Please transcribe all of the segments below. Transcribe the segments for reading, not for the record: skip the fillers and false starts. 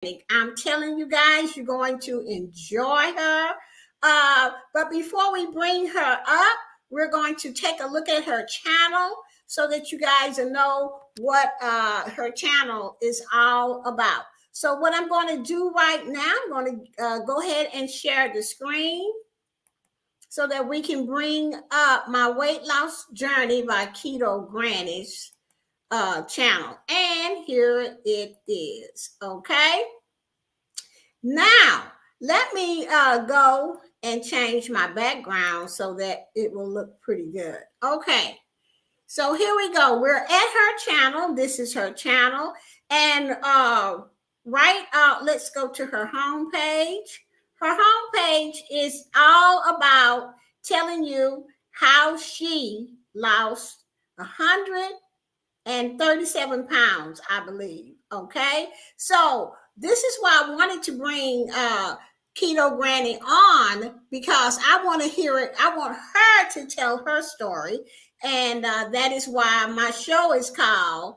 I'm telling you guys, you're going to enjoy her. But before we bring her up, we're going to take a look at her channel so that you guys know what her channel is all about. So what I'm going to do right now, I'm going to go ahead and share the screen so that we can bring up my weight loss journey by Keto Granny's channel. And here it is. Okay. Now, let me go and change my background so that it will look pretty good. Okay. So here we go. We're at her channel. This is her channel. And let's go to her homepage. Her homepage is all about telling you how she lost 137 pounds, I believe. Okay. So this is why I wanted to bring Keto Granny on, because I want to hear it. I want her to tell her story. And that is why my show is called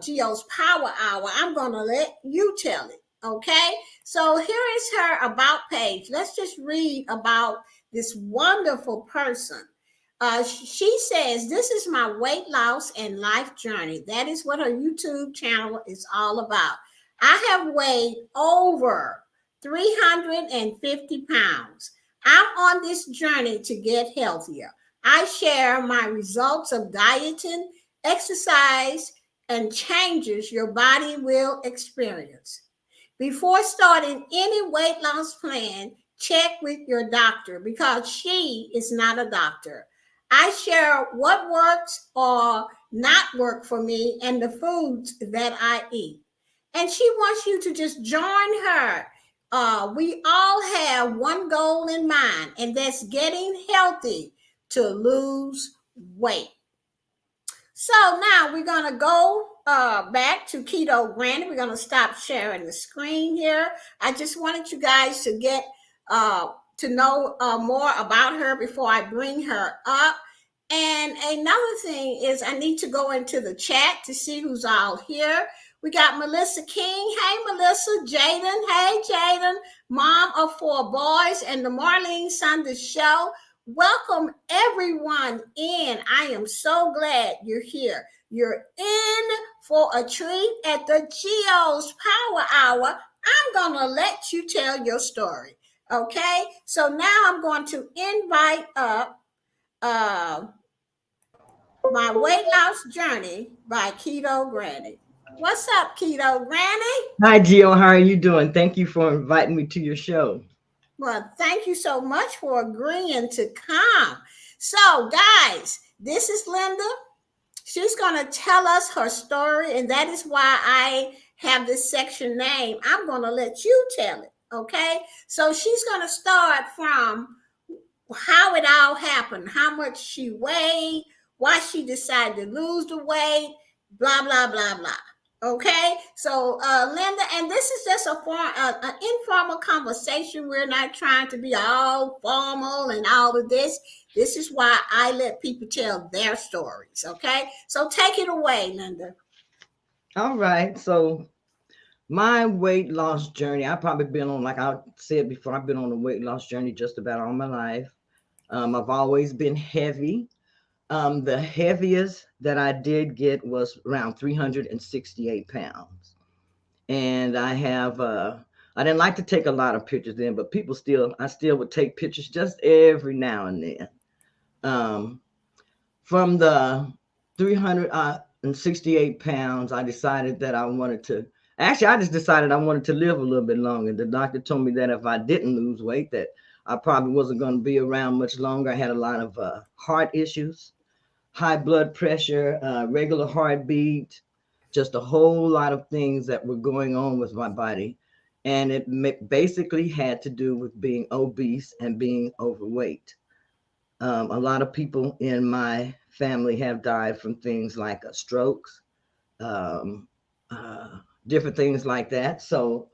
Geo's Power Hour. I'm going to let you tell it. Okay. So here is her about page. Let's just read about this wonderful person. She says, this is my weight loss and life journey. That is what her YouTube channel is all about. I have weighed over 350 pounds. I'm on this journey to get healthier. I share my results of dieting, exercise, and changes your body will experience. Before starting any weight loss plan, check with your doctor, because she is not a doctor. I share what works or not work for me and the foods that I eat. And she wants you to just join her. We all have one goal in mind, and that's getting healthy to lose weight. So now we're going to go back to Keto Granny. We're going to stop sharing the screen here. I just wanted you guys to get to know more about her before I bring her up. And another thing is I need to go into the chat to see who's all here. We got Melissa King. Hey, Melissa. Jaden. Hey, Jaden. Mom of 4 boys and the Marlene Sanders Show. Welcome everyone in. I am so glad you're here. You're in for a treat at the Geo's Power Hour. I'm going to let you tell your story. Okay? So now I'm going to invite up my weight loss journey by Keto Granny. What's up, Keto Granny? Hi, Geo. How are you doing? Thank you for inviting me to your show. Well, thank you so much for agreeing to come. So, guys, this is Linda. She's going to tell us her story, and that is why I have this section name. I'm going to let you tell it, okay? So she's going to start from how it all happened, how much she weighed, why she decided to lose the weight, blah, blah, blah, blah. Okay, so Linda, and this is just an informal conversation. We're not trying to be all formal and all of this. This is why I let people tell their stories. Okay, so take it away, Linda. All right. So my weight loss journey, I've probably been on, like I said before, I've been on a weight loss journey just about all my life. I've always been heavy. The heaviest that I did get was around 368 pounds. And I didn't like to take a lot of pictures then, but I still would take pictures just every now and then. From the 368 pounds, I decided that I just decided I wanted to live a little bit longer. The doctor told me that if I didn't lose weight, that I probably wasn't going to be around much longer. I had a lot of heart issues, high blood pressure, regular heartbeat, just a whole lot of things that were going on with my body. And it basically had to do with being obese and being overweight. A lot of people in my family have died from things like strokes, different things like that. So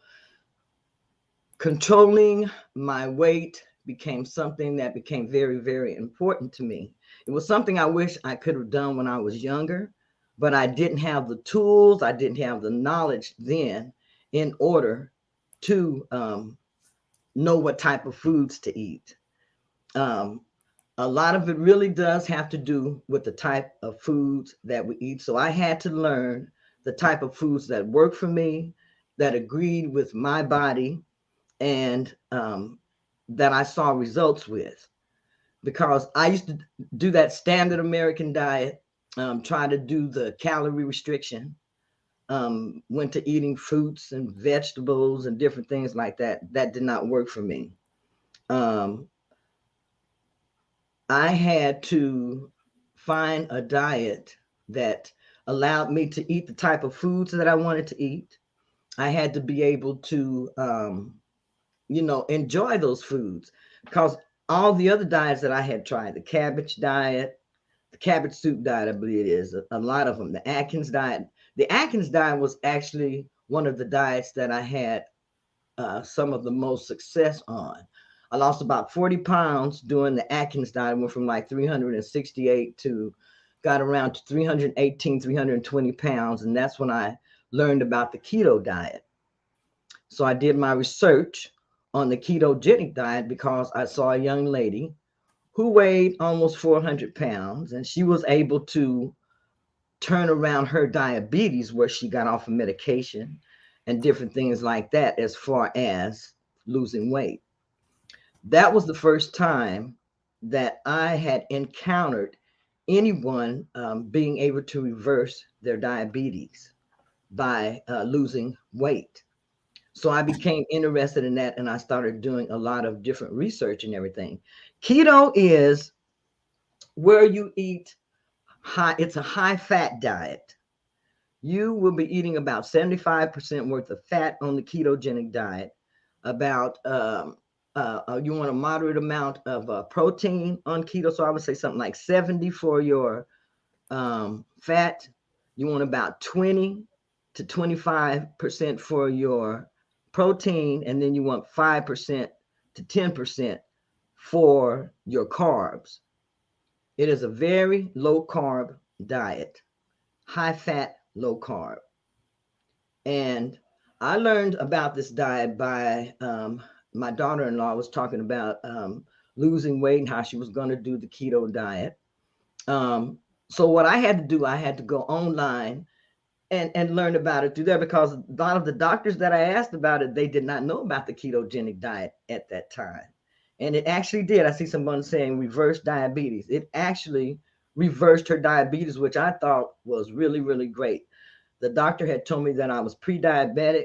controlling my weight became something that became very, very important to me. It was something I wish I could have done when I was younger, but I didn't have the tools. I didn't have the knowledge then. in order to know what type of foods to eat. Um, a lot of it really does have to do with the type of foods that we eat. So I had to learn the type of foods that work for me, that agreed with my body, and that I saw results with. Because I used to do that standard American diet, try to do the calorie restriction, went to eating fruits and vegetables and different things like that. That did not work for me. Um, I had to find a diet that allowed me to eat the type of foods that I wanted to eat. I had to be able to, enjoy those foods, because all the other diets that I had tried, the cabbage diet, the cabbage soup diet, I believe it is, a lot of them, the Atkins diet. The Atkins diet was actually one of the diets that I had some of the most success on. I lost about 40 pounds doing the Atkins diet. I went from like 368 to got around to 318, 320 pounds. And that's when I learned about the keto diet. So I did my research on the ketogenic diet because I saw a young lady who weighed almost 400 pounds, and she was able to turn around her diabetes, where she got off of medication and different things like that, as far as losing weight. That was the first time that I had encountered anyone being able to reverse their diabetes by losing weight. So I became interested in that, and I started doing a lot of different research and everything. Keto is where you eat high, it's a high fat diet. You will be eating about 75% worth of fat on the ketogenic diet, about you want a moderate amount of protein on keto. So I would say something like 70 for your fat. You want about 20 to 25% for your protein, and then you want 5% to 10% for your carbs. It is a very low carb diet, high fat, low carb. And I learned about this diet by my daughter-in-law was talking about losing weight and how she was going to do the keto diet. So what I had to do, I had to go online and learn about it through there, because a lot of the doctors that I asked about it, they did not know about the ketogenic diet at that time. And it actually did. I see someone saying reverse diabetes. It actually reversed her diabetes, which I thought was really, really great. The doctor had told me that I was pre-diabetic.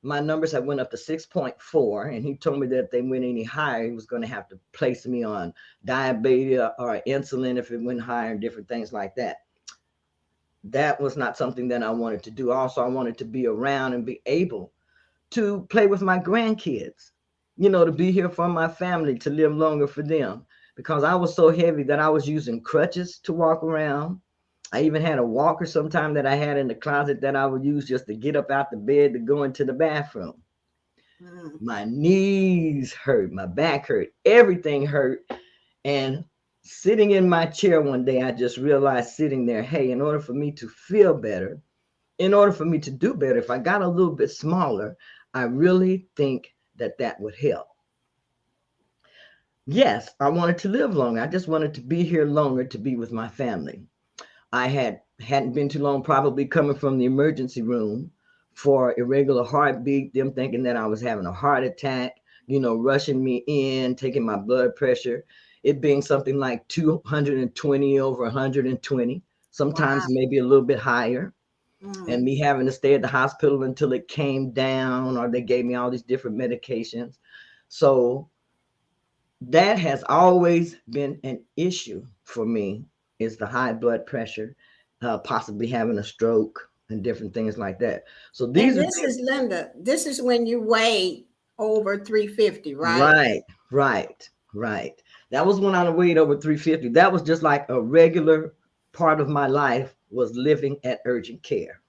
My numbers had went up to 6.4, and he told me that if they went any higher, he was going to have to place me on diabetes or insulin if it went higher and different things like that. That was not something that I wanted to do. Also, I wanted to be around and be able to play with my grandkids, to be here for my family, to live longer for them, because I was so heavy that I was using crutches to walk around. I even had a walker sometime that I had in the closet that I would use just to get up out the bed to go into the bathroom. My knees hurt, my back hurt, everything hurt. And sitting in my chair one day, I just realized sitting there, hey, in order for me to feel better, in order for me to do better, if I got a little bit smaller, I really think that that would help. Yes, I wanted to live longer. I just wanted to be here longer, to be with my family. I hadn't been too long, probably coming from the emergency room for irregular heartbeat, them thinking that I was having a heart attack, rushing me in, taking my blood pressure, it being something like 220 over 120, sometimes Wow. maybe a little bit higher. And me having to stay at the hospital until it came down, or they gave me all these different medications. So that has always been an issue for me, is the high blood pressure, possibly having a stroke and different things like that. So And these are this things. is Linda. This is when you weighed over 350, right? Right. That was when I weighed over 350. That was just like a regular part of my life, was living at urgent care.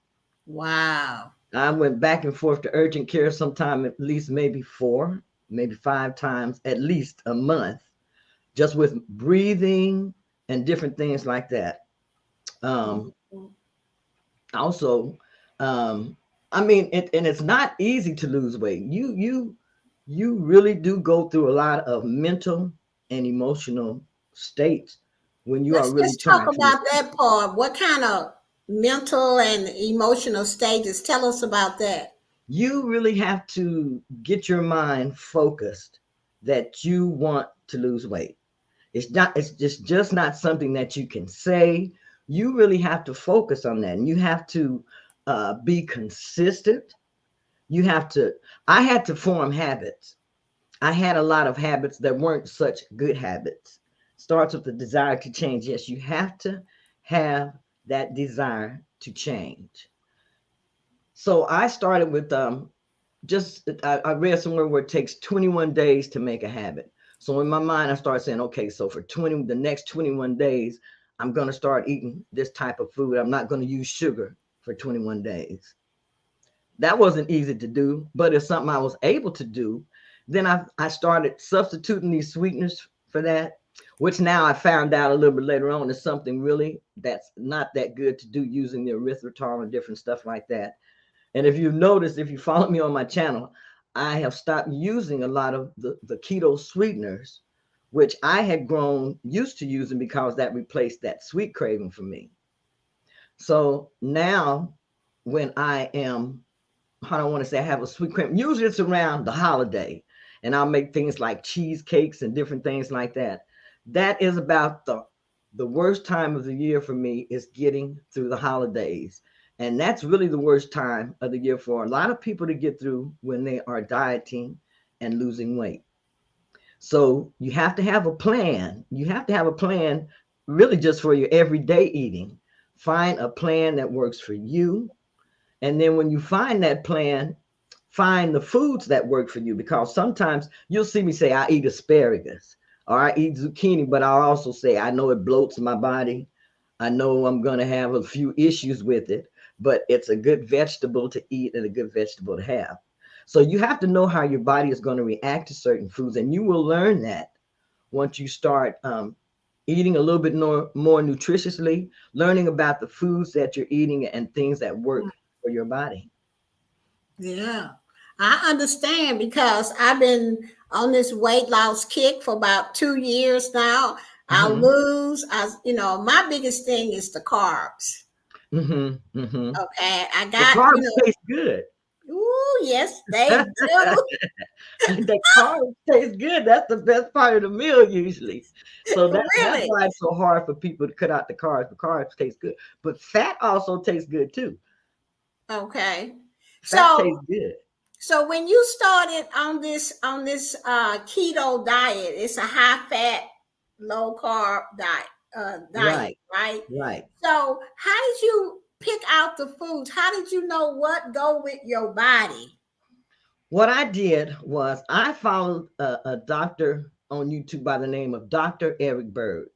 Wow. I went back and forth to urgent care sometime, at least maybe 4, maybe 5 times, at least a month, just with breathing and different things like that. Also, I mean, and it's not easy to lose weight. You really do go through a lot of mental and emotional states when you are really Let's talk trying to lose about weight. that part. What kind of mental and emotional stages? Tell us about that. You really have to get your mind focused that you want to lose weight. It's just not something that you can say. You really have to focus on that. And you have to be consistent. You have to, I had to form habits. I had a lot of habits that weren't such good habits. Starts with the desire to change. Yes, you have to have that desire to change. So I started with I read somewhere where it takes 21 days to make a habit. So in my mind, I started saying, okay, so for the next 21 days, I'm going to start eating this type of food. I'm not going to use sugar for 21 days. That wasn't easy to do, but it's something I was able to do. Then I started substituting these sweeteners for that, which now I found out a little bit later on is something really that's not that good to do, using the erythritol and different stuff like that. And if you've noticed, if you follow me on my channel, I have stopped using a lot of the keto sweeteners, which I had grown used to using because that replaced that sweet craving for me. So now when I am, I don't want to say I have a sweet craving, usually it's around the holiday, and I'll make things like cheesecakes and different things like that. That is about the worst time of the year for me, is getting through the holidays. And that's really the worst time of the year for a lot of people to get through when they are dieting and losing weight. So you have to have a plan. You have to have a plan really just for your everyday eating. Find a plan that works for you. And then when you find that plan, find the foods that work for you, because sometimes you'll see me say, I eat asparagus or I eat zucchini, but I'll also say, I know it bloats my body. I know I'm going to have a few issues with it, but it's a good vegetable to eat and a good vegetable to have. So you have to know how your body is going to react to certain foods, and you will learn that once you start eating a little bit more nutritiously, learning about the foods that you're eating and things that work for your body. Yeah, I understand because I've been on this weight loss kick for about 2 years now. I Mm-hmm. lose, my biggest thing is the carbs. Mm-hmm. Mm-hmm. Okay, I The got, carbs taste good. ooh, yes, they do. The carbs taste good. That's the best part of the meal usually. So that's Really? why it's so hard for people to cut out the carbs. The carbs taste good, but fat also tastes good too. Okay. Fat So, tastes good. when you started on this keto diet, it's a high fat, low carb diet, Right, right? right. So, how did you pick out the foods? How did you know what go with your body? What I did was I followed a doctor on YouTube by the name of Dr. Eric Berg.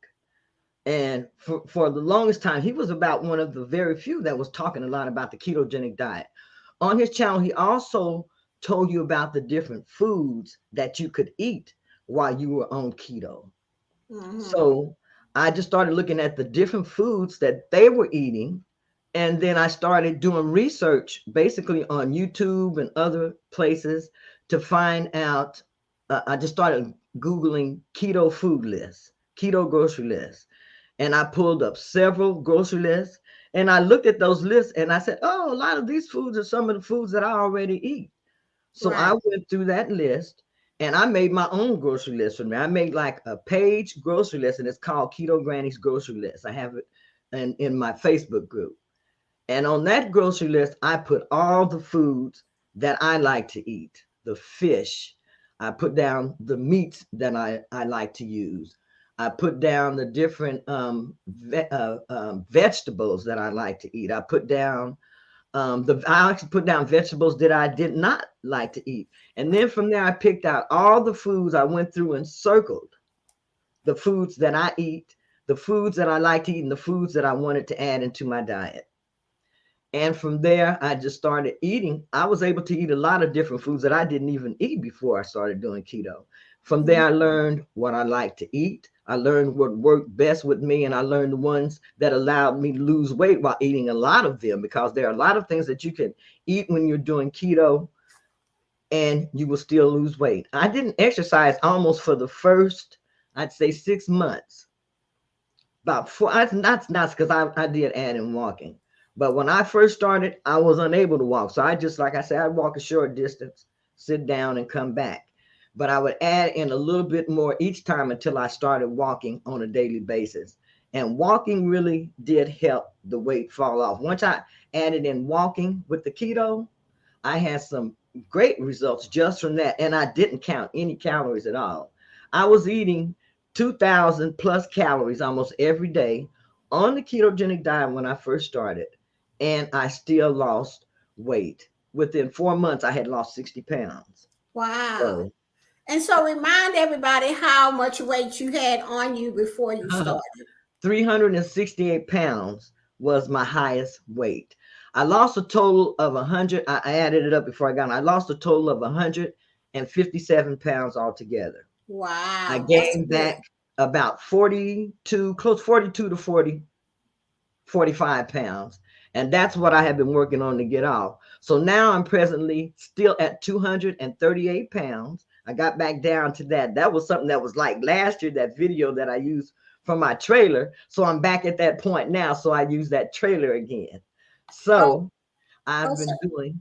And for the longest time, he was about one of the very few that was talking a lot about the ketogenic diet. On his channel, he also told you about the different foods that you could eat while you were on keto. Hmm. So I just started looking at the different foods that they were eating. And then I started doing research basically on YouTube and other places to find out. I just started Googling keto food lists, keto grocery lists. And I pulled up several grocery lists, and I looked at those lists and I said, oh, a lot of these foods are some of the foods that I already eat. So I Right. went through that list and I made my own grocery list for me. I made like a page grocery list, and it's called Keto Granny's Grocery List. I have it in my Facebook group. And on that grocery list, I put all the foods that I like to eat, the fish. I put down the meats that I like to use. I put down the different vegetables that I like to eat. I put down I actually put down vegetables that I did not like to eat. And then from there, I picked out all the foods. I went through and circled the foods that I eat, the foods that I like to eat, and the foods that I wanted to add into my diet. And from there, I just started eating. I was able to eat a lot of different foods that I didn't even eat before I started doing keto, From there, I learned what I like to eat. I learned what worked best with me, and I learned the ones that allowed me to lose weight while eating a lot of them, because there are a lot of things that you can eat when you're doing keto and you will still lose weight. I didn't exercise almost for the first, I'd say 6 months. About four, not because I did add in walking. But when I first started, I was unable to walk. So I just, like I said, I'd walk a short distance, sit down and come back. But I would add in a little bit more each time until I started walking on a daily basis. And walking really did help the weight fall off. Once I added in walking with the keto, I had some great results just from that. And I didn't count any calories at all. I was eating 2,000 plus calories almost every day on the ketogenic diet when I first started. And I still lost weight. Within 4 months, I had lost 60 pounds. Wow. So, And so remind everybody how much weight you had on you before you started. 368 pounds was my highest weight. I lost a total of 100. I added it up before I got on. I lost a total of 157 pounds altogether. Wow. I gained back about 42, close 42 to 40, 45 pounds. And that's what I have been working on to get off. So now I'm presently still at 238 pounds. I got back down to that. That was something that was like last year, that video that I used for my trailer. So I'm back at that point now. So I use that trailer again. So I've been doing,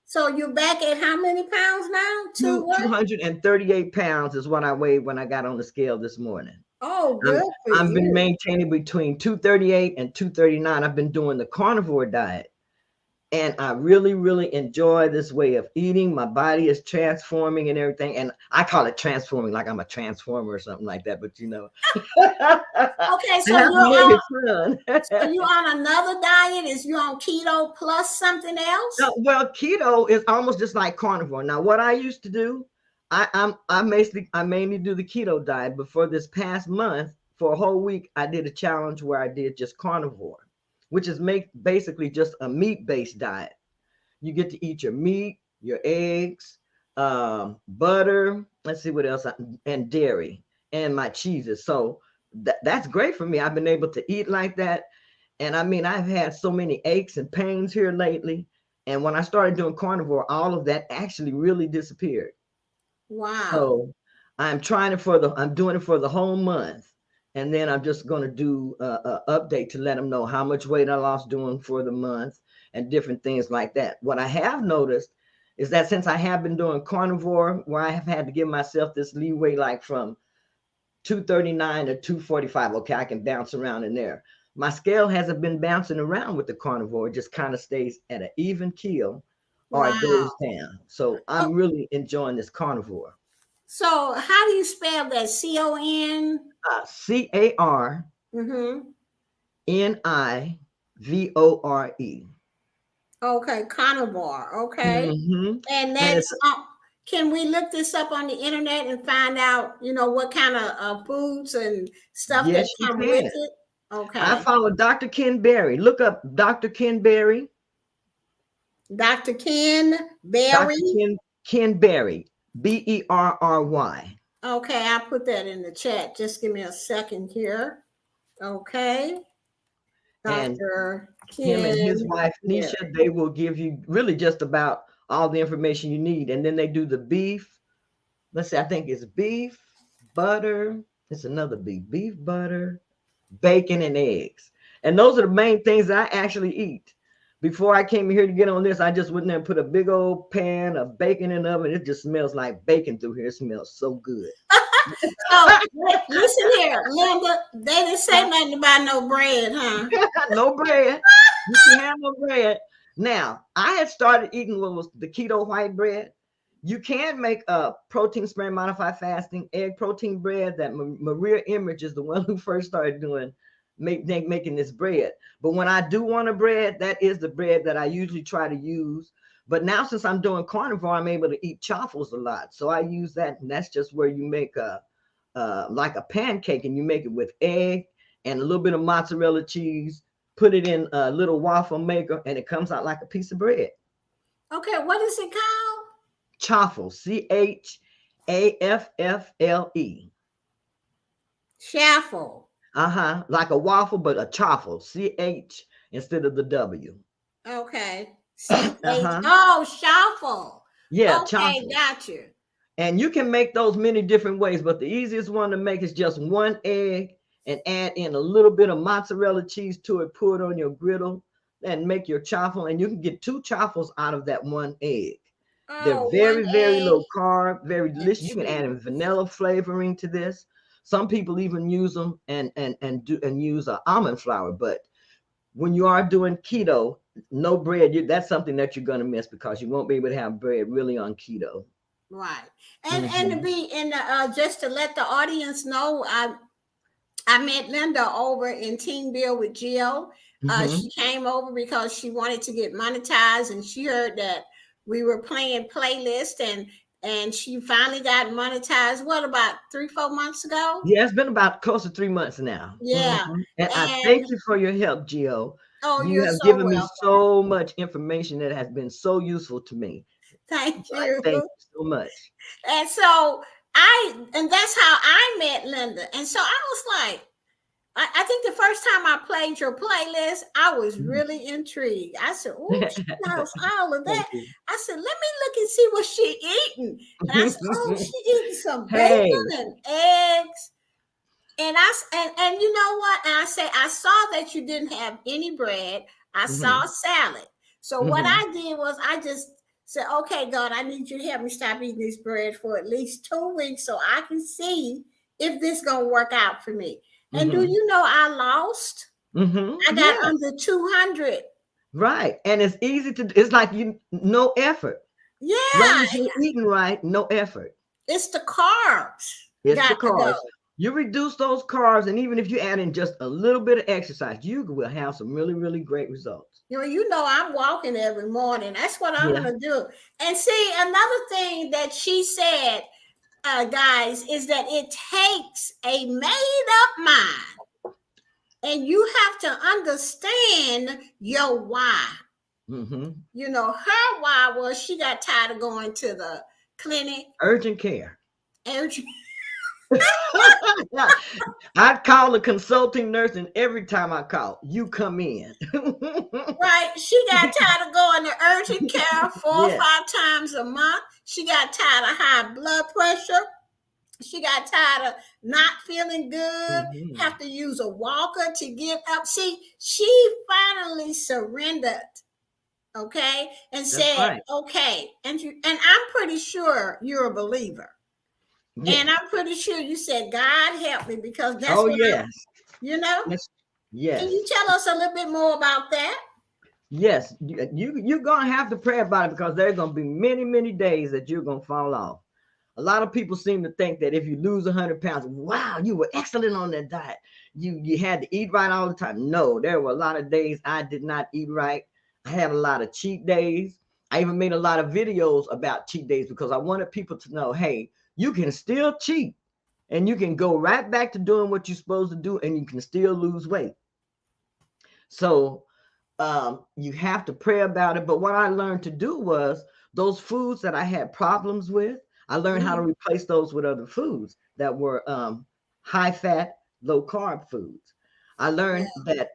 So you're back at how many pounds now? 238 pounds is what I weighed when I got on the scale this morning. Oh, good. I've been maintaining between 238 and 239. I've been doing the carnivore diet. And I really, really enjoy this way of eating. My body is transforming and everything. And I call it transforming, like I'm a transformer or something like that. But you know. Okay, so you're on another diet? Is you on keto plus something else? No, well, keto is almost just like carnivore. Now, what I used to do, I mainly do the keto diet. But for this past month, for a whole week, I did a challenge where I did just carnivore, which is basically just a meat-based diet. You get to eat your meat, your eggs, butter, let's see what else, and dairy, and my cheeses. So that's great for me. I've been able to eat like that. And I mean, I've had so many aches and pains here lately. And when I started doing carnivore, all of that actually really disappeared. Wow. So I'm doing it for the whole month. And then I'm just going to do an update to let them know how much weight I lost doing for the month and different things like that. What I have noticed is that since I have been doing carnivore, where I have had to give myself this leeway, like from 239 to 245, okay, I can bounce around in there. My scale hasn't been bouncing around with the carnivore. It just kind of stays at an even keel or it goes down. So I'm really enjoying this carnivore. So how do you spell that? C-O-N? C-A-R N-I-V-O-R-E. Okay, carnivore. Okay. And that's, can we look this up on the internet and find out, you know, what kind of foods and stuff that come with it? Okay. I follow Dr. Ken Berry. Look up Dr. Ken Berry. Dr. Ken Berry? Dr. Ken Berry. B-E-R-R-Y. Okay, I put that in the chat. Just give me a second here. Okay. Dr. Him and his wife, Nisha, they will give you really just about all the information you need. And then they do the beef. Let's see, I think it's beef, butter. It's another beef, butter, bacon, and eggs. And those are the main things that I actually eat. Before I came here to get on this, I just went there and put a big old pan of bacon in the oven. It just smells like bacon through here. It smells so good. So, listen here, Linda, they didn't say nothing about no bread, huh? No bread. You can have no bread. Now, I had started eating what was the keto white bread. You can make a protein spread modified fasting egg protein bread that Maria Emmerich is the one who first started doing, making this bread. But when I do want a bread, that is the bread that I usually try to use. But now since I'm doing carnivore, I'm able to eat chaffles a lot. So I use that, and that's just where you make like a pancake, and you make it with egg and a little bit of mozzarella cheese, put it in a little waffle maker, and it comes out like a piece of bread. Okay, what is it called? Chaffles, C-H-A-F-F-L-E. Affle. Shuffle. Like a waffle, but a chaffle. CH instead of the W. Okay. CH. Uh-huh. Oh, shuffle. Yeah, Okay, chaffle. got you. And you can make those many different ways, but the easiest one to make is just one egg and add in a little bit of mozzarella cheese to it, pour it on your griddle, and make your chaffle. And you can get 2 chaffles out of that one egg. They're Oh, one very, very egg low carb, very and delicious. You can add cheese. in vanilla flavoring to this. Some people even use them and use almond flour. But when you are doing keto, no bread, that's something that you're going to miss because you won't be able to have bread really on keto. Right. And to be in the just to let the audience know, I met Linda over in Teamville with Jill. She came over because she wanted to get monetized, and she heard that we were playing playlist, and she finally got monetized. What, about 3-4 months ago? Yeah, it's been about close to 3 months now. Yeah. And I thank you for your help, Gio. Oh, You you're have so given me welcome. so much information that has been so useful to me. Thank So you. thank you so much. And so and that's how I met Linda. And so I was like, I think the first time I played your playlist, I was really intrigued. I said, "Oh, she knows all of that." I said, "Let me look and see what she eating." And I said, "Oh, she eating some bacon and eggs." And and you know what? And I say, I saw that you didn't have any bread. I saw salad. So what I did was I just said, "Okay, God, I need you to help me stop eating this bread for at least 2 weeks so I can see if this gonna work out for me." And do you know I lost? I got under 200. Right. And it's easy to, it's like no effort. Yeah. As long as you're eating right, no effort. It's the carbs. It's the carbs. You reduce those carbs, and even if you add in just a little bit of exercise, you will have some really, really great results. You know, I'm walking every morning. That's what I'm going to do. And see, another thing that she said, guys, is that it takes a made-up mind, and you have to understand your why. You know, her why was she got tired of going to the clinic. Urgent care. I'd call a consulting nurse, and every time I call, you come in. Right. She got tired of going to urgent care 4 or 5 times a month. She got tired of high blood pressure. She got tired of not feeling good, have to use a walker to get up. See, she finally surrendered, okay, and said, okay. And I'm pretty sure you're a believer. And I'm pretty sure you said, God help me, because that's you know? Yes. Can you tell us a little bit more about that? Yes. You're going to have to pray about it, because there's going to be many, many days that you're going to fall off. A lot of people seem to think that if you lose 100 pounds, wow, you were excellent on that diet. You had to eat right all the time. No, there were a lot of days I did not eat right. I had a lot of cheat days. I even made a lot of videos about cheat days because I wanted people to know, hey, you can still cheat and you can go right back to doing what you're supposed to do, and you can still lose weight. So you have to pray about it. But what I learned to do was those foods that I had problems with, I learned how to replace those with other foods that were high fat, low carb foods. I learned that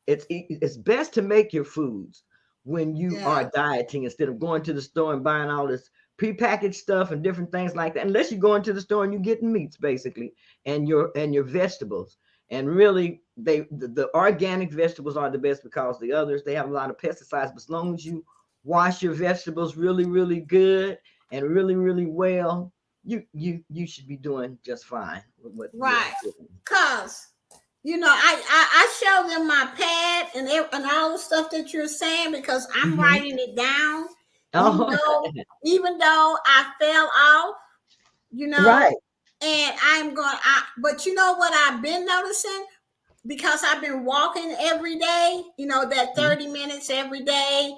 it's best to make your foods when you are dieting, instead of going to the store and buying all this prepackaged stuff and different things like that. Unless you go into the store and you're getting meats basically, and your vegetables. And really, the organic vegetables are the best, because the others, they have a lot of pesticides. But as long as you wash your vegetables really, really good and really, really well, you should be doing just fine with what Because you know, I show them my pad and all the stuff that you're saying, because I'm writing it down. Even though I fell off, you know, and but you know what I've been noticing, because I've been walking every day, you know, that 30 minutes every day.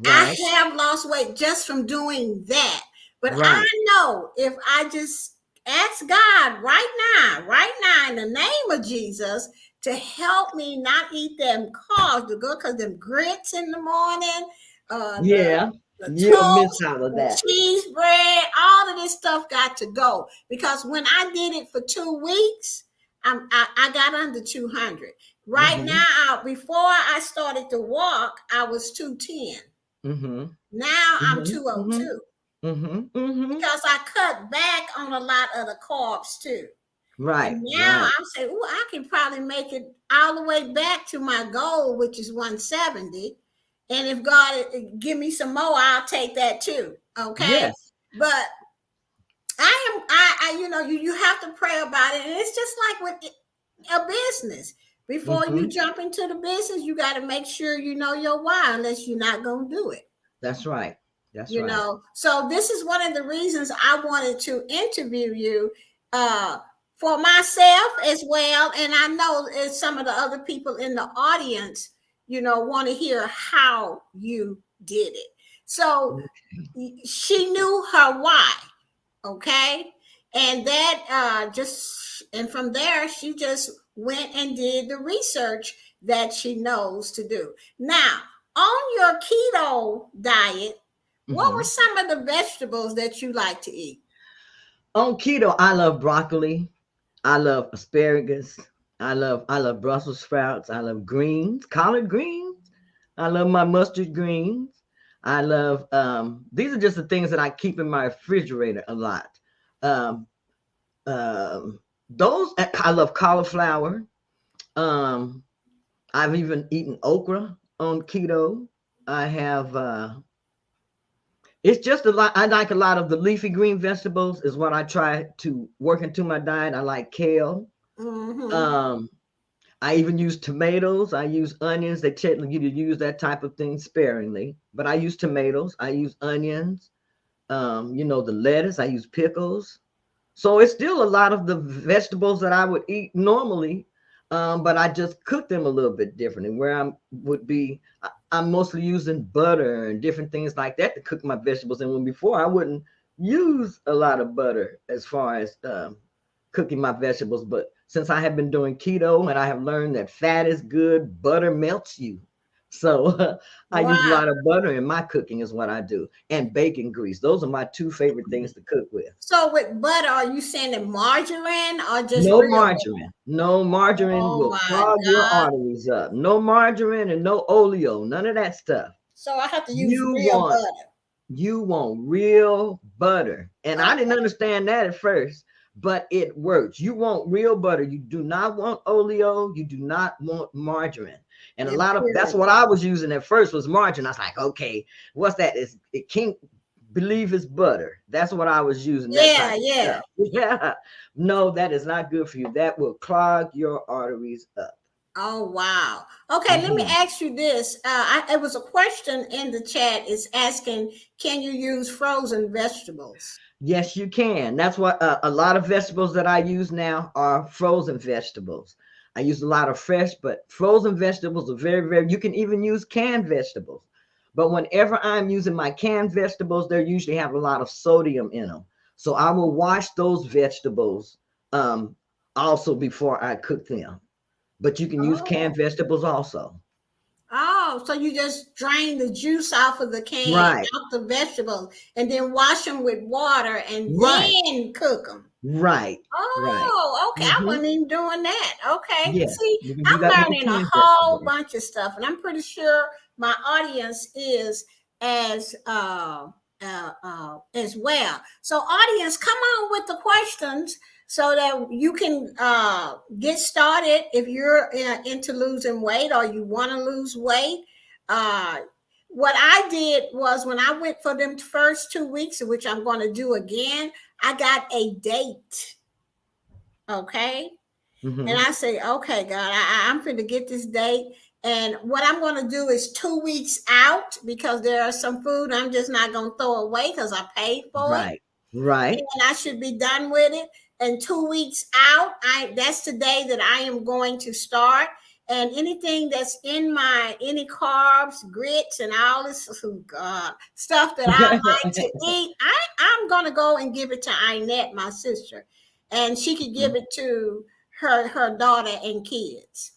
I have lost weight just from doing that. But I know if I just ask God right now, in the name of Jesus, to help me not eat them carbs, to go, because them grits in the morning, The You'll miss toast, out of the that. cheese bread, all of this stuff got to go. Because when I did it for 2 weeks, I got under 200. Right Mm-hmm. now, before I started to walk, I was 210. Mm-hmm. Now I'm Mm-hmm. 202 Mm-hmm. Mm-hmm. because I cut back on a lot of the carbs too. Right, And now right. I'm saying, oh, I can probably make it all the way back to my goal, which is 170. And if God give me some more, I'll take that too. Okay. Yes. But I you have to pray about it. And it's just like with a business. Before Mm-hmm. you jump into the business, you got to make sure you know your why, unless you're not going to do it. That's right. That's right. So this is one of the reasons I wanted to interview you, for myself as well, and I know as some of the other people in the audience want to hear how you did it. So she knew her why. Okay. And that and from there she just went and did the research that she knows to do. Now, on your keto diet, what were Mm-hmm. some of the vegetables that you like to eat? On keto, I love broccoli. I love asparagus. I love Brussels sprouts. I love greens, collard greens. I love my mustard greens. I love these are just the things that I keep in my refrigerator a lot. Um, those I love cauliflower. Um, I've even eaten okra on keto. I have it's just a lot. I like a lot of the leafy green vegetables is what I try to work into my diet. I like kale. Mm-hmm. Um, I even use tomatoes. I use onions. They tell you to use that type of thing sparingly, but I use tomatoes. I use onions. The lettuce. I use pickles. So it's still a lot of the vegetables that I would eat normally, but I just cook them a little bit differently. Where I'm mostly using butter and different things like that to cook my vegetables. And when before I wouldn't use a lot of butter as far as cooking my vegetables, but since I have been doing keto and I have learned that fat is good, butter melts you. So I use a Wow. lot of butter in my cooking is what I do, and bacon grease. Those are my two favorite things to cook with. So with butter, are you saying the margarine or just No real margarine. No butter? margarine Oh will my clog your God. arteries up. No margarine and no oleo. None of that stuff. So I have to use You real want butter. you want real butter. And I didn't understand that at first, but it works. You want real butter. You do not want oleo. You do not want margarine. And a And lot of that's purity. what I was using at first was margarine. I was like, okay, what's that? It can't believe it's butter. That's what I was using, that type Yeah, of yeah. stuff. Yeah. No, that is not good for you. That will clog your arteries up. Oh wow. Okay, let me Mhm. ask you this. It was a question in the chat. It's asking, can you use frozen vegetables? Yes, you can. That's what a lot of vegetables that I use now are frozen vegetables. I use a lot of fresh, but frozen vegetables are very, very, you can even use canned vegetables. But whenever I'm using my canned vegetables, they usually have a lot of sodium in them. So I will wash those vegetables um, also before I cook them. But you can use Oh, canned vegetables also. oh, so you just drain the juice off of the can, Right, off the vegetables, and then wash them with water and right, then cook them. right, right. Oh, okay. I Hmm. wasn't even doing that. Okay. Yes, See, you can do that I'm with the learning a canned whole vegetables. bunch of stuff, and I'm pretty sure my audience is as as well. So, audience, come on with the questions so that you can get started if you're into losing weight or you want to lose weight. Uh, what I did was when I went for them first 2 weeks, which I'm going to do again, I got a date. Okay. And Hmm. I say, okay, God, I'm going to get this date. And what I'm going to do is 2 weeks out because there are some food I'm just not going to throw away because I paid for it. Right, right. And I should be done with it. And 2 weeks out, that's the day that I am going to start. And anything that's in any carbs, grits, and all this stuff that I like to eat, I'm going to go and give it to Inette, my sister. And she could give it to her daughter and kids.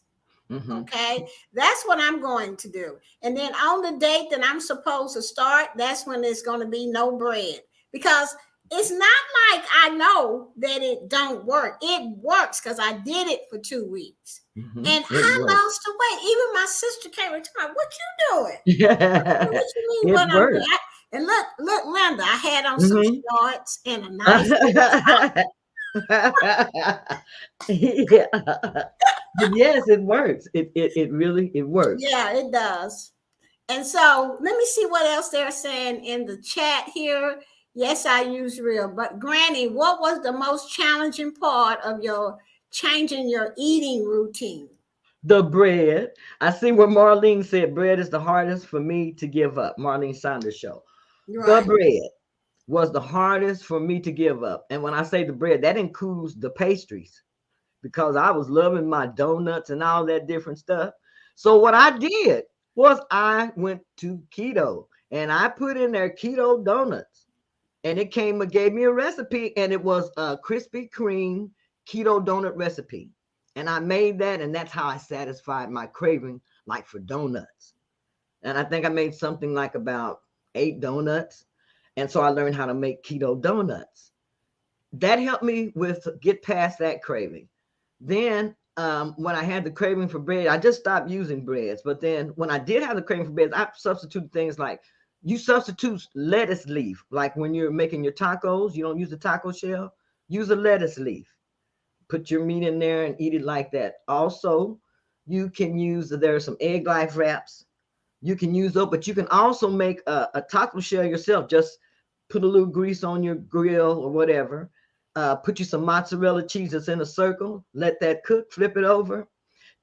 Mhm. Okay, that's what I'm going to do. And then on the date that I'm supposed to start, that's when there's going to be no bread, because it's not like I know that it don't work. It works because I did it for 2 weeks Mhm. and It I works. lost the weight. Even my sister came and told me, "What you doing?" Yeah, What you mean it what I'm doing? works. And look, Linda, I had on some Mhm. shorts and a nice little top. Yeah. But yes, it works. It really it works. Yeah, it does. And so let me see what else they're saying in the chat here. Yes, I use real. But Granny, what was the most challenging part of your changing your eating routine? The bread. I see where Marlene said bread is the hardest for me to give up. Marlene Saunders show. The Right. bread was the hardest for me to give up. And when I say the bread, that includes the pastries because I was loving my donuts and all that different stuff. So what I did was I went to keto and I put in there keto donuts, and it came and gave me a recipe, and it was a Krispy Kreme keto donut recipe. And I made that, and that's how I satisfied my craving, like for donuts. And I think I made something like about 8 donuts. And so I learned how to make keto donuts. That helped me with get past that craving. Then when I had the craving for bread, I just stopped using breads. But then when I did have the craving for breads, I substituted things like you substitute lettuce leaf. Like when you're making your tacos, you don't use the taco shell, use a lettuce leaf. Put your meat in there and eat it like that. Also, you can use, there are some egg life wraps. You can use those, but you can also make a taco shell yourself. Just put a little grease on your grill or whatever. Put you some mozzarella cheese that's in a circle. Let that cook. Flip it over.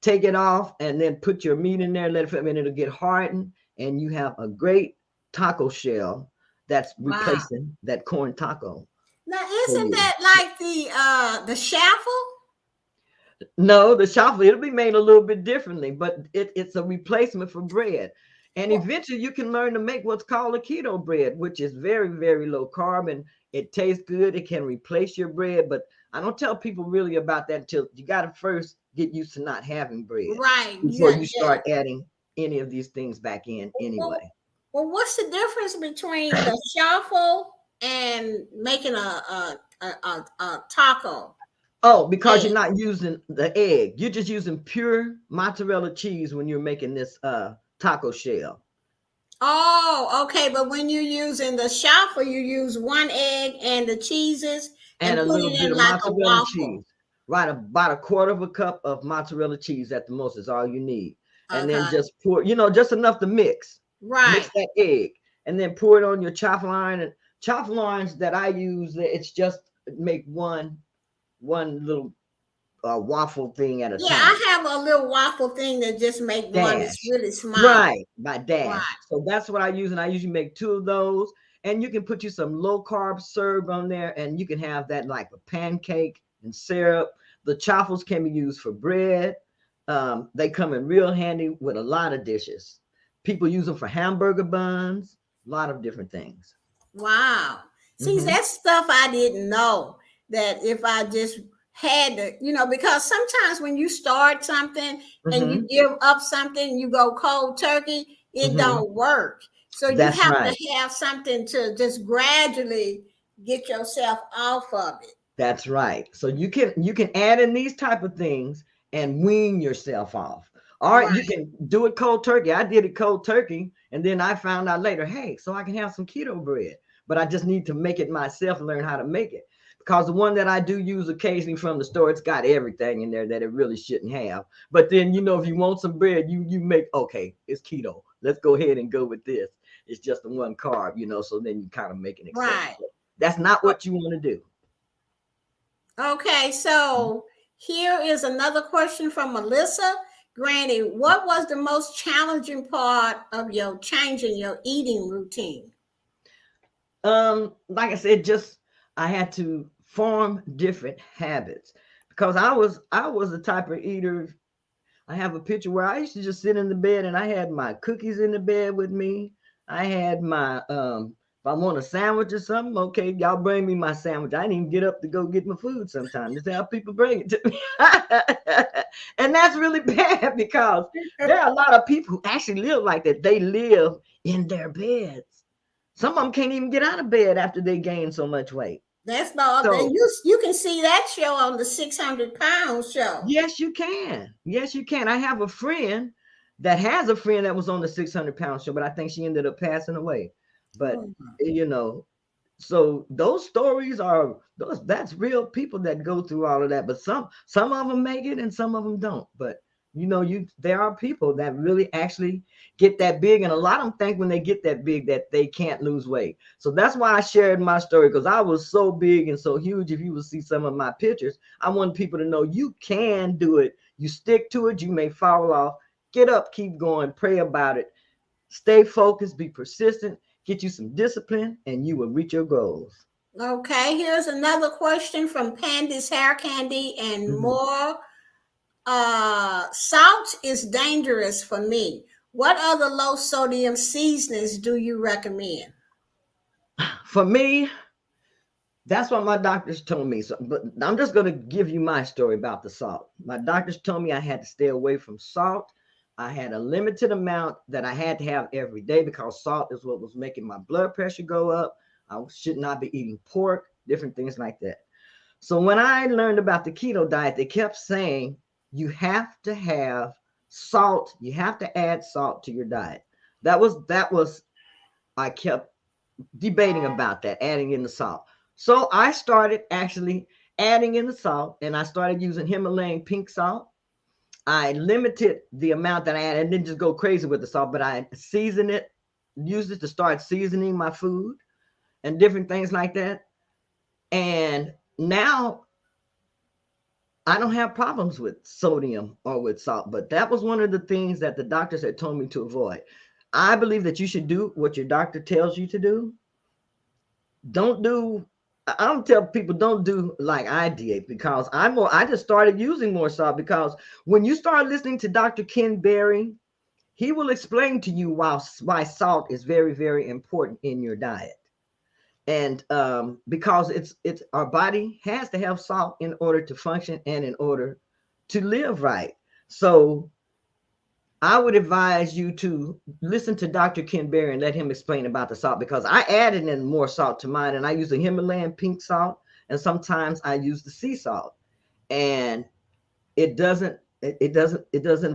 Take it off, and then put your meat in there. Let it flip, and it'll get hardened, and you have a great taco shell that's Wow. replacing that corn taco Now for isn't you. that like the shaffle? No, the shuffle, it'll be made a little bit differently, but it's a replacement for bread. And Well, eventually you can learn to make what's called a keto bread, which is very, very low carb and it tastes good. It can replace your bread, but I don't tell people really about that until you got to first get used to not having bread right. before Yeah, you yeah. start adding any of these things back in Well, anyway. well, what's the difference between the shuffle and making a taco? Oh, because Egg? you're not using the egg. You're just using pure mozzarella cheese when you're making this taco shell. Oh, okay. But when you're using the shuffle, you use one egg and the cheeses And and a put little it bit in of like a mozzarella waffle. cheese. Right, about a quarter of a cup of mozzarella cheese at the most is all you need. And then Okay. just pour, just enough to mix. Right. Mix that egg, and then pour it on your chaffle iron. And chaffle irons that I use, it's just make one little waffle thing at a Yeah, time. I have a little waffle thing that just make one that's Dash. really small. Right, by Right. Dash. So that's what I use, and I usually make 2 of those. And you can put you some low carb syrup on there, and you can have that like a pancake and syrup. The chaffles can be used for bread. They come in real handy with a lot of dishes. People use them for hamburger buns, a lot of different things. Wow. See, Hmm. that's stuff I didn't know that if I just had to, because sometimes when you start something and you Hmm. give up something, you go cold turkey, it Hmm. don't work. So you That's have right. to have something to just gradually get yourself off of it. That's right. So you can add in these type of things and wean yourself off. All right, you Right. can do it cold turkey. I did it cold turkey, and then I found out later, hey, so I can have some keto bread, but I just need to make it myself and learn how to make it. Because the one that I do use occasionally from the store, it's got everything in there that it really shouldn't have. But then if you want some bread, you make okay, it's keto. Let's go ahead and go with this. It's just the one carb. So then you kind of make an exception. Right. But that's not what you want to do. Okay, so here is another question from Melissa. Granny, what was the most challenging part of your changing your eating routine? Like I said, just I had to form different habits because I was the type of eater. I have a picture where I used to just sit in the bed and I had my cookies in the bed with me. I had my If I want a sandwich or something, okay, y'all bring me my sandwich. I didn't even get up to go get my food sometimes. This is how people bring it to me. And that's really bad because there are a lot of people who actually live like that. They live in their beds. Some of them can't even get out of bed after they gain so much weight. That's all. So, You can see that show on the 600 pound show. yes, you can. Yes, you can. I have a friend that has a friend that was on the 600 pound show, but I think she ended up passing away. But, you know, so those stories are that's real people that go through all of that. But some of them make it and some of them don't. But you know, there are people that really actually get that big, and a lot of them think when they get that big that they can't lose weight. So that's why I shared my story, because I was so big and so huge. If you will see some of my pictures, I want people to know you can do it. You stick to it. You may fall off. Get up, keep going, pray about it, stay focused, be persistent, get you some discipline, and you will reach your goals. Okay, here's another question from Pandy's Hair Candy and more. Salt is dangerous for me. What other low sodium seasonings do you recommend? For me, that's what my doctors told me. So, but I'm just going to give you my story about the salt. My doctors told me I had to stay away from salt. I had a limited amount that I had to have every day because salt is what was making my blood pressure go up. I should not be eating pork, different things like that. So when I learned about the keto diet, they kept saying you have to have salt. You have to add salt to your diet. That was I kept debating about that, adding in the salt. So I started actually adding in the salt, and I started using Himalayan pink salt. I limited the amount that I added and didn't just go crazy with the salt, but I seasoned it, used it to start seasoning my food and different things like that. And now I don't have problems with sodium or with salt, but that was one of the things that the doctors had told me to avoid. I believe that you should do what your doctor tells you to do. I don't tell people don't do like I did, because I just started using more salt, because when you start listening to Dr. Ken Berry, he will explain to you why salt is very, very important in your diet. And because it's our body has to have salt in order to function and in order to live right. So I would advise you to listen to Dr. Ken Berry and let him explain about the salt, because I added in more salt to mine, and I use the Himalayan pink salt, and sometimes I use the sea salt, and it doesn't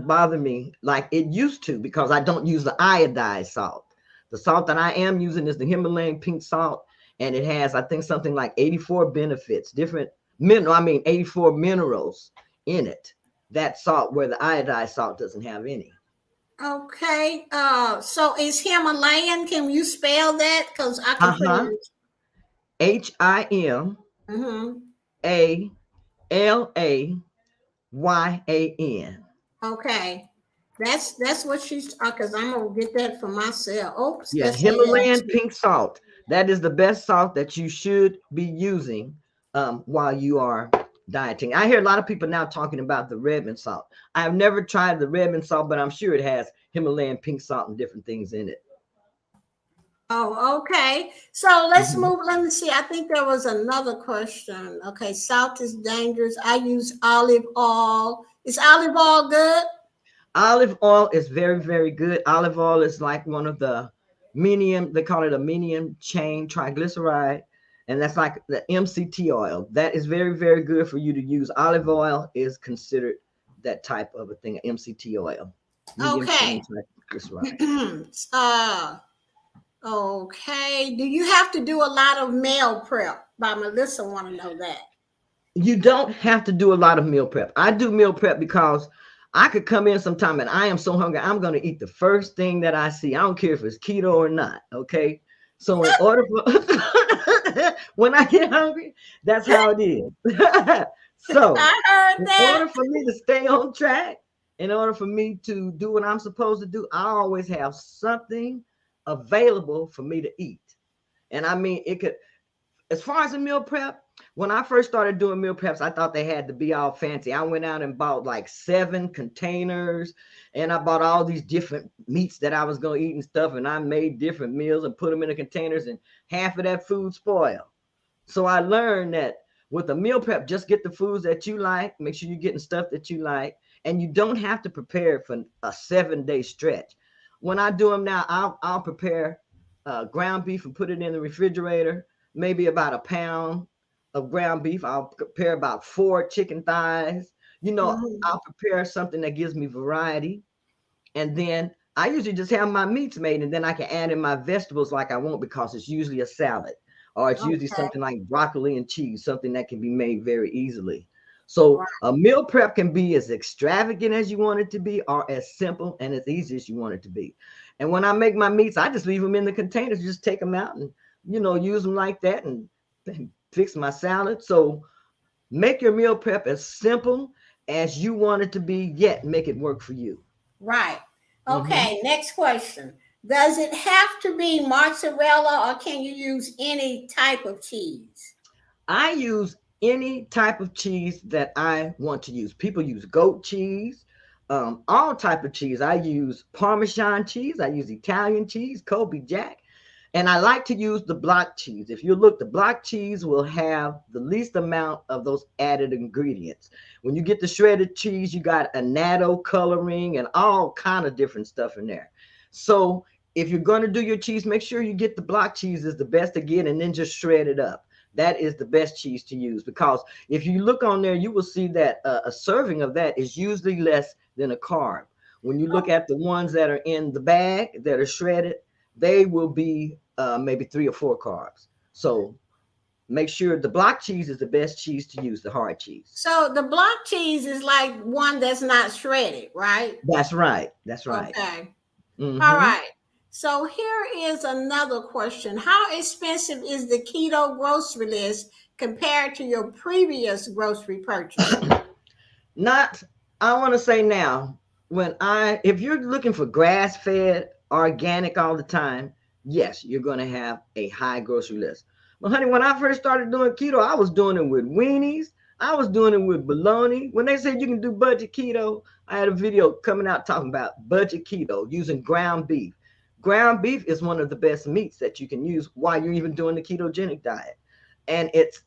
bother me like it used to, because I don't use the iodized salt. The salt that I am using is the Himalayan pink salt, and it has, I think, something like 84 benefits, 84 minerals in it. That salt, where the iodized salt doesn't have any. Okay. So is Himalayan? Can you spell that? Because I can put it. HIMALAYAN. Okay. That's what she's because I'm gonna get that for myself. Oops. Yeah, Himalayan pink salt. That is the best salt that you should be using while you are dieting. I hear a lot of people now talking about the Redmond salt. I've never tried the Redmond salt, but I'm sure it has Himalayan pink salt and different things in it. Oh, okay. So let's move. Let me see. I think there was another question. Okay, salt is dangerous. I use olive oil. Is olive oil good? Olive oil is very, very good. Olive oil is like one of the medium, they call it a medium chain triglyceride. And that's like the MCT oil. That is very, very good for you to use. Olive oil is considered that type of a thing, MCT oil. Okay. Okay. Do you have to do a lot of meal prep? By Melissa want to know that. You don't have to do a lot of meal prep. I do meal prep because I could come in sometime and I am so hungry, I'm going to eat the first thing that I see. I don't care if it's keto or not. Okay. So in order for when I get hungry, that's how it is. So in order for me to stay on track, in order for me to do what I'm supposed to do, I always have something available for me to eat. And I mean, as far as a meal prep, when I first started doing meal preps, I thought they had to be all fancy. I went out and bought like 7 containers, and I bought all these different meats that I was going to eat and stuff. And I made different meals and put them in the containers, and half of that food spoiled. So I learned that with a meal prep, just get the foods that you like, make sure you're getting stuff that you like, and you don't have to prepare for a 7-day stretch. When I do them now, I'll prepare ground beef and put it in the refrigerator, maybe about a pound of ground beef. I'll prepare about 4 chicken thighs. I'll prepare something that gives me variety. And then I usually just have my meats made, and then I can add in my vegetables like I want, because it's usually a salad, or it's usually something like broccoli and cheese, something that can be made very easily. So a meal prep can be as extravagant as you want it to be, or as simple and as easy as you want it to be. And when I make my meats, I just leave them in the containers, just take them out and, use them like that, and fix my salad. So make your meal prep as simple as you want it to be, yet make it work for you. Right. Okay. Next question. Does it have to be mozzarella, or can you use any type of cheese? I use any type of cheese that I want to use. People use goat cheese, all type of cheese. I use Parmesan cheese. I use Italian cheese, Colby Jack. And I like to use the block cheese. If you look, the block cheese will have the least amount of those added ingredients. When you get the shredded cheese, you got annatto coloring and all kind of different stuff in there. So if you're going to do your cheese, make sure you get the block cheese is the best to get, and then just shred it up. That is the best cheese to use, because if you look on there, you will see that a serving of that is usually less than a carb. When you look at the ones that are in the bag that are shredded, they will be maybe 3 or 4 carbs. So make sure the block cheese is the best cheese to use, the hard cheese. So the block cheese is like one that's not shredded, right? That's right. That's right. Okay. All right. So here is another question. How expensive is the keto grocery list compared to your previous grocery purchase? I want to say now, if you're looking for grass-fed, organic all the time, yes, you're going to have a high grocery list. But honey, when I first started doing keto, I was doing it with weenies. I was doing it with bologna. When they said you can do budget keto, I had a video coming out talking about budget keto using ground beef. Ground beef is one of the best meats that you can use while you're even doing the ketogenic diet. And it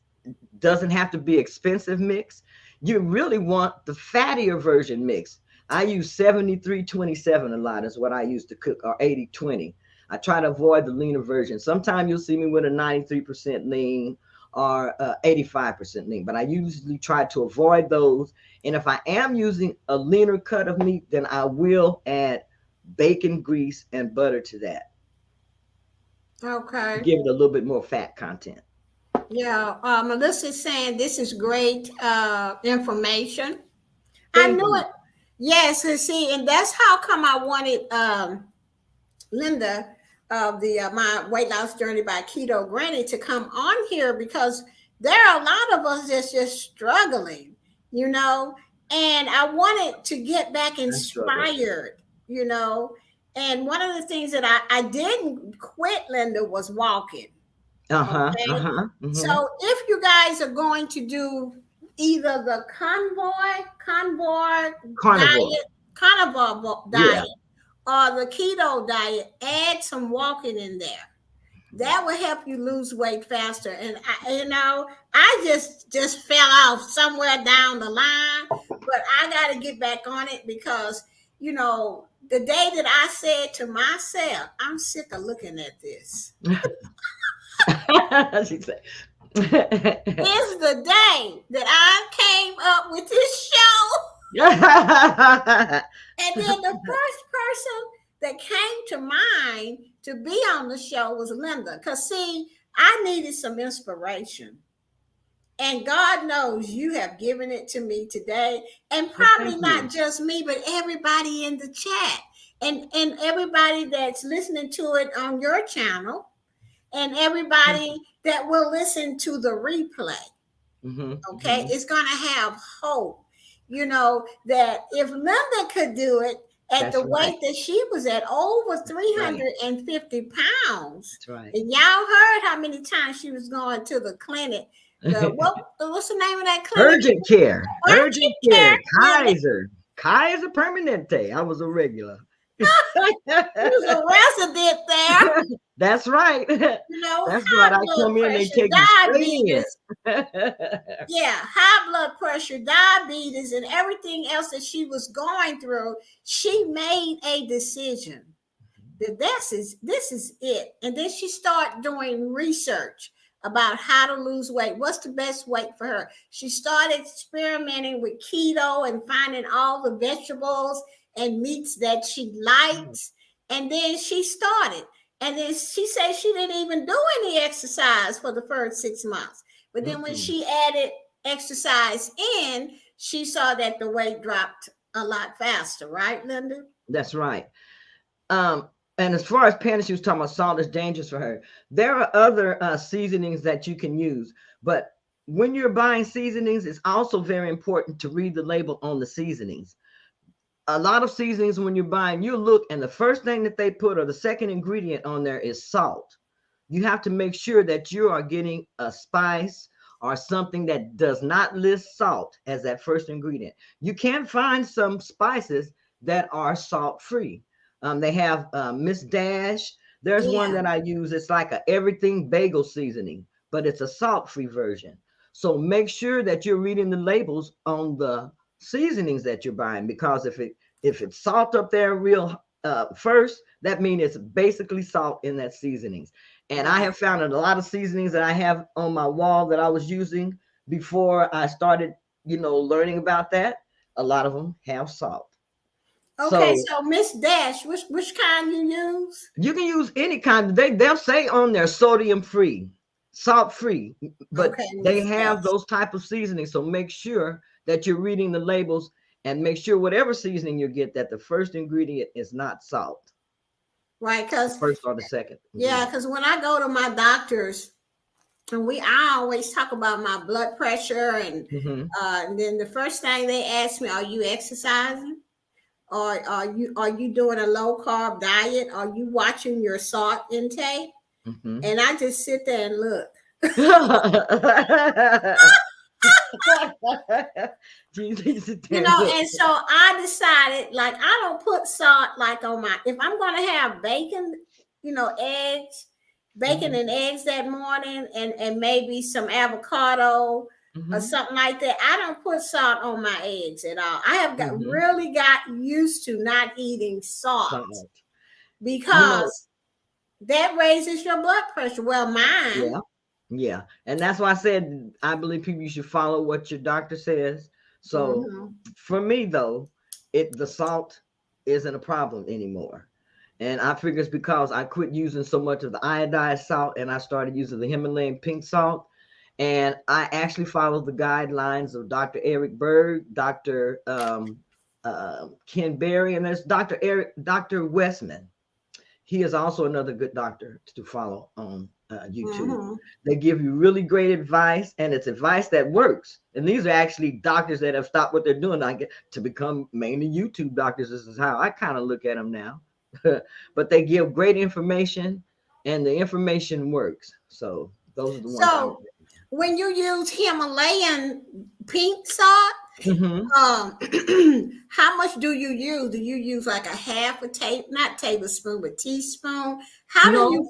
doesn't have to be expensive mix. You really want the fattier version mix. I use 73-27 a lot is what I use to cook, or 80-20. I try to avoid the leaner version. Sometimes you'll see me with a 93% lean or 85% lean, but I usually try to avoid those. And if I am using a leaner cut of meat, then I will add bacon grease and butter to that. Okay. Give it a little bit more fat content. Yeah. Melissa is saying this is great information. I knew it. Yes, and see, and that's how come I wanted Linda of the My Weight Loss Journey by Keto Granny to come on here, because there are a lot of us that's just struggling, and I wanted to get back inspired, and one of the things that I didn't quit, Linda, was walking. Okay? So if you guys are going to do either the carnivore diet, or the keto diet, add some walking in there. That will help you lose weight faster. And I just fell off somewhere down the line, but I got to get back on it, because the day that I said to myself, I'm sick of looking at this. She said. Is the day that I came up with this show. And then the first person that came to mind to be on the show was Linda. Because, see, I needed some inspiration. And God knows you have given it to me today. And probably not just me, but everybody in the chat. And everybody that's listening to it on your channel. And everybody that will listen to the replay. Okay, it's going to have hope. That if Linda could do it, at That's the right. weight that she was at, over Right. 350 pounds. That's right. And y'all heard how many times she was going to the clinic. What's the name of that clinic? Urgent care. Urgent Urgent care. care clinic. Kaiser Permanente. I was a regular. She was a resident there. That's right. You know, That's right. high I blood come in, they pressure, take you straight in. diabetes. Yeah, high blood pressure, diabetes, and everything else that she was going through. She made a decision that this is it. And then she started doing research about how to lose weight. What's the best weight for her? She started experimenting with keto and finding all the vegetables and meats that she likes. And then she started. And then she said she didn't even do any exercise for the first 6 months. But then when she added exercise in, she saw that the weight dropped a lot faster, right, Linda? That's right. And as far as Penny, she was talking about salt is dangerous for her. There are other seasonings that you can use, but when you're buying seasonings, it's also very important to read the label on the seasonings. A lot of seasonings, when you're buying, you look, and the first thing that they put or the second ingredient on there is salt. You have to make sure that you are getting a spice or something that does not list salt as that first ingredient. You can find some spices that are salt-free. They have Miss Dash. There's one that I use. It's like a everything bagel seasoning, but it's a salt-free version. So make sure that you're reading the labels on the seasonings that you're buying, because if it's salt up there real first, that means it's basically salt in that seasonings. And I have found that a lot of seasonings that I have on my wall that I was using before I started, learning about that, a lot of them have salt. Okay, so Miss Dash, which kind you use? You can use any kind. They'll say on there sodium free, salt free, but they have those type of seasonings. So make sure that you're reading the labels and make sure whatever seasoning you get that the first ingredient is not salt. Right, because first or the second. Yeah, because when I go to my doctors, and I always talk about my blood pressure, and then the first thing they ask me, are you exercising? Or are you doing a low carb diet? Are you watching your salt intake? And I just sit there and look. And so I decided, like, I don't put salt like on my, if I'm going to have bacon, eggs, bacon and eggs that morning, and maybe some avocado or something like that. I don't put salt on my eggs at all. I have really got used to not eating salt because that raises your blood pressure. Well, mine. Yeah. And that's why I said, I believe people, you should follow what your doctor says. So for me, though, the salt isn't a problem anymore. And I figure it's because I quit using so much of the iodized salt and I started using the Himalayan pink salt. And I actually followed the guidelines of Dr. Eric Berg, Dr. Ken Berry, and there's Dr. Westman. He is also another good doctor to follow on YouTube. They give you really great advice, and it's advice that works. And these are actually doctors that have stopped what they're doing to become mainly YouTube doctors. This is how I kind of look at them now. But they give great information, and the information works. So those are the ones. So when you use Himalayan pink salt, how much do you use? Do you use like a half a not tablespoon, but teaspoon? How do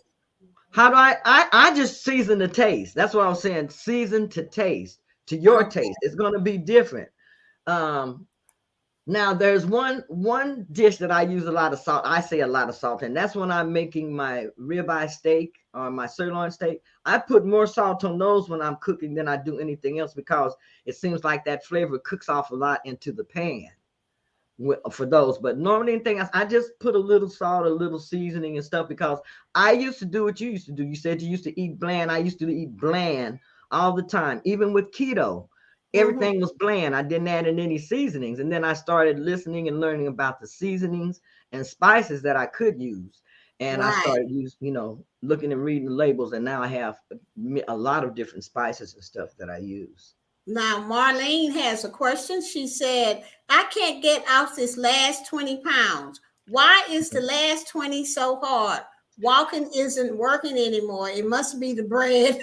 I just season the taste? That's what I was saying. Season to taste, to your taste. It's going to be different. Now there's one dish that I use a lot of salt. I say a lot of salt, and that's when I'm making my ribeye steak or my sirloin steak. I put more salt on those when I'm cooking than I do anything else, because it seems like that flavor cooks off a lot into the pan for those. But normally anything else, I just put a little salt, a little seasoning and stuff, because I used to do what you used to do. You said you used to eat bland. I used to eat bland all the time, even with keto. Everything was bland. I didn't add in any seasonings. And then I started listening and learning about the seasonings and spices that I could use. And I started looking and reading the labels. And now I have a lot of different spices and stuff that I use. Now, Marlene has a question. She said, I can't get off this last 20 pounds. Why is the last 20 so hard? Walking isn't working anymore. It must be the bread.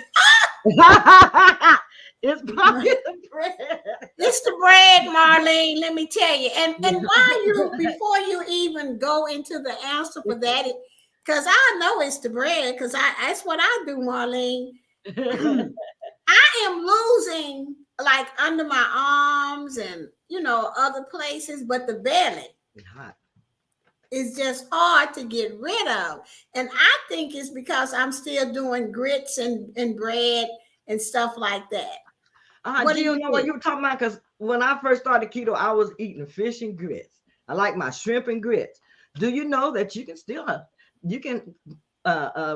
It's probably the bread. It's the bread, Marlene. Let me tell you. And why you before you even go into the answer for that, because I know it's the bread, because I that's what I do, Marlene. I am losing like under my arms and other places, but the belly It's hot. is just hard to get rid of. And I think it's because I'm still doing grits and bread and stuff like that. What do Do you you know what think? you were talking about? Because when I first started keto, I was eating fish and grits. I like my shrimp and grits. Do you know that you can still you can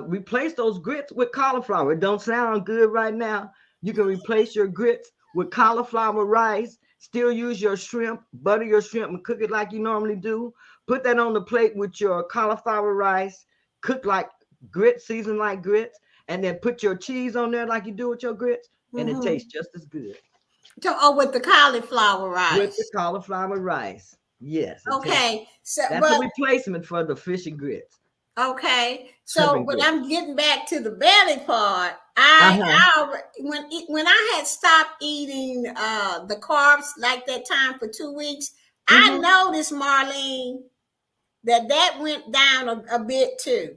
replace those grits with cauliflower? It don't sound good right now. You can replace your grits with cauliflower rice. Still use your shrimp, butter your shrimp, and cook it like you normally do. Put that on the plate with your cauliflower rice. Cook like grits, season like grits, and then put your cheese on there like you do with your grits, and it Mm-hmm. tastes just as good With the cauliflower with the rice. cauliflower rice. Yes, it tastes. Okay. So, That's a but replacement for the fish and grits, okay. shrimp So, and but grits. I'm getting back to the belly part. Uh-huh. When I had stopped eating the carbs like that time for 2 weeks, I Mm-hmm. noticed, Marlene, that went down a bit too.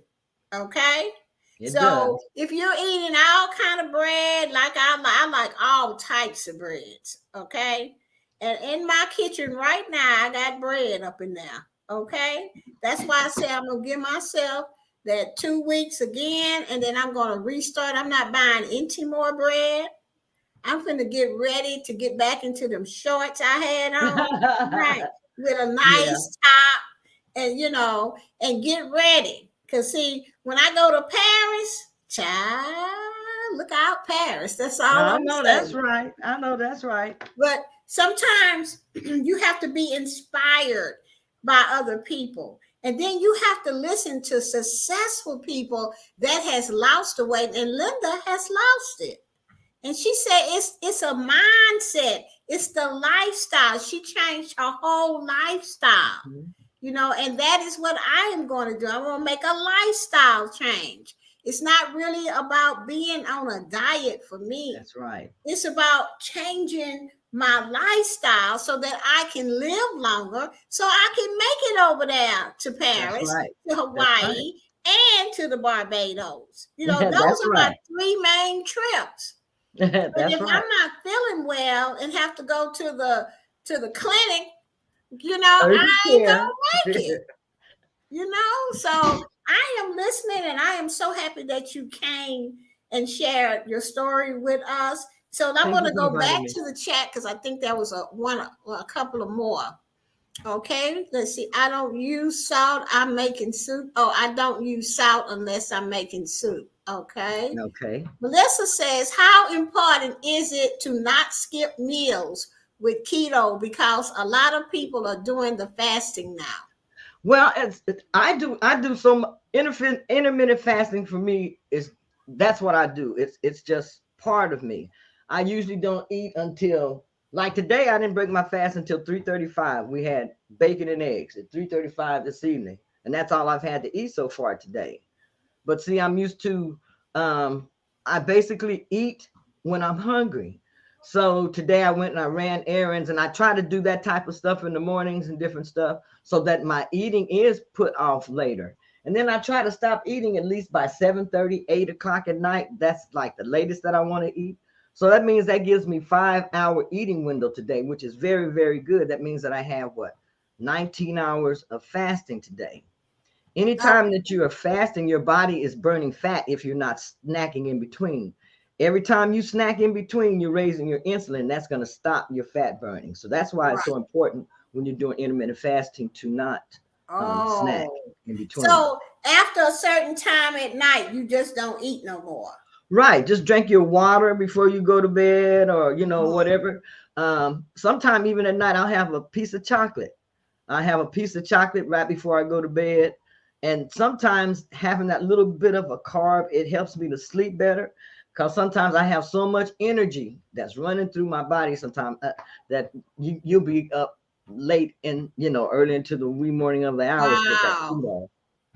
Okay. It So does. if you're eating all kind of bread, like I like all types of breads. Okay. And in my kitchen right now, I got bread up in there. Okay. That's why I say I'm gonna give myself that 2 weeks again, and then I'm gonna restart. I'm not buying any more bread. I'm gonna get ready to get back into them shorts I had on, right, with a Yeah. nice top, and and get ready. Cause see, when I go to Paris, child, look out Paris. That's all I I'm know that's saying. right. I know that's right. But sometimes you have to be inspired by other people. And then you have to listen to successful people that has lost the weight. And Linda has lost it. And she said it's a mindset. It's the lifestyle. She changed her whole lifestyle. Mhm. And that is what I am going to do. I'm going to make a lifestyle change. It's not really about being on a diet for me. That's right. It's about changing my lifestyle so that I can live longer, so I can make it over there to That's Paris, right. to That's right. Hawaii, and to the Barbados. Those That's are my right. 3 main trips. And That's if right. I'm not feeling well and have to go to the clinic, I Urgent ain't care. gonna make it. So I am listening, and I am so happy that you came and shared your story with us. So I'm Thank going you to for go inviting back me. to the chat because I think there was a couple of more. Okay, let's see. I don't use salt. I'm making soup. Oh, I don't use salt unless I'm making soup. Okay. Okay. Melissa says, how important is it to not skip meals with keto? Because a lot of people are doing the fasting now. Well, I do some intermittent fasting. For me is that's what I do. It's just part of me. I usually don't eat until, like today. I didn't break my fast until 3:35. We had bacon and eggs at 3:35 this evening, and that's all I've had to eat so far today. But see, I'm used to, um, I basically eat when I'm hungry. So today I went and I ran errands, and I try to do that type of stuff in the mornings and different stuff so that my eating is put off later. And then I try to stop eating at least by 7:30, 8 o'clock at night. That's like the latest that I want to eat. So that means that gives me 5 hour eating window today, which is very, very good. That means that I have what, 19 hours of fasting today. Anytime that you are fasting, your body is burning fat if you're not snacking in between. Every time you snack in between, you're raising your insulin. That's going to stop your fat burning. So that's why it's Right. so important when you're doing intermittent fasting to not snack Oh, in between. so after a certain time at night, you just don't eat no more. Right. Just drink your water before you go to bed, or, Mhm. whatever. Sometime even at night, I'll have a piece of chocolate. I have a piece of chocolate right before I go to bed. And sometimes having that little bit of a carb, it helps me to sleep better. because sometimes I have so much energy that's running through my body sometimes that you'll be up late in, early into the wee morning of the hours with that Wow. keto.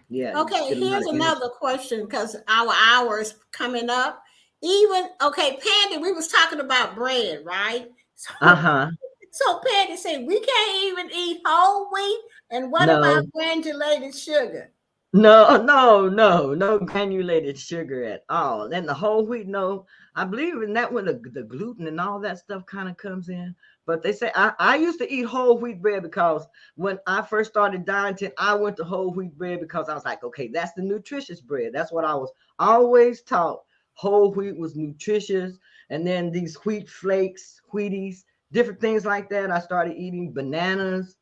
Yeah, you Okay, get a lot here's of energy. another question because our hour is coming up. Okay, Pandy, we was talking about bread, right? So, Uh-huh. so Pandy said we can't even eat whole wheat. And what about No, granulated sugar? no granulated sugar at all. And the whole wheat, no. I believe in that when the gluten and all that stuff kind of comes in. But they say I used to eat whole wheat bread because when I first started dieting, I went to whole wheat bread because I was like, okay, that's the nutritious bread. That's what I was always taught. Whole wheat was nutritious. And then these wheat flakes, Wheaties, different things like that. I started eating bananas,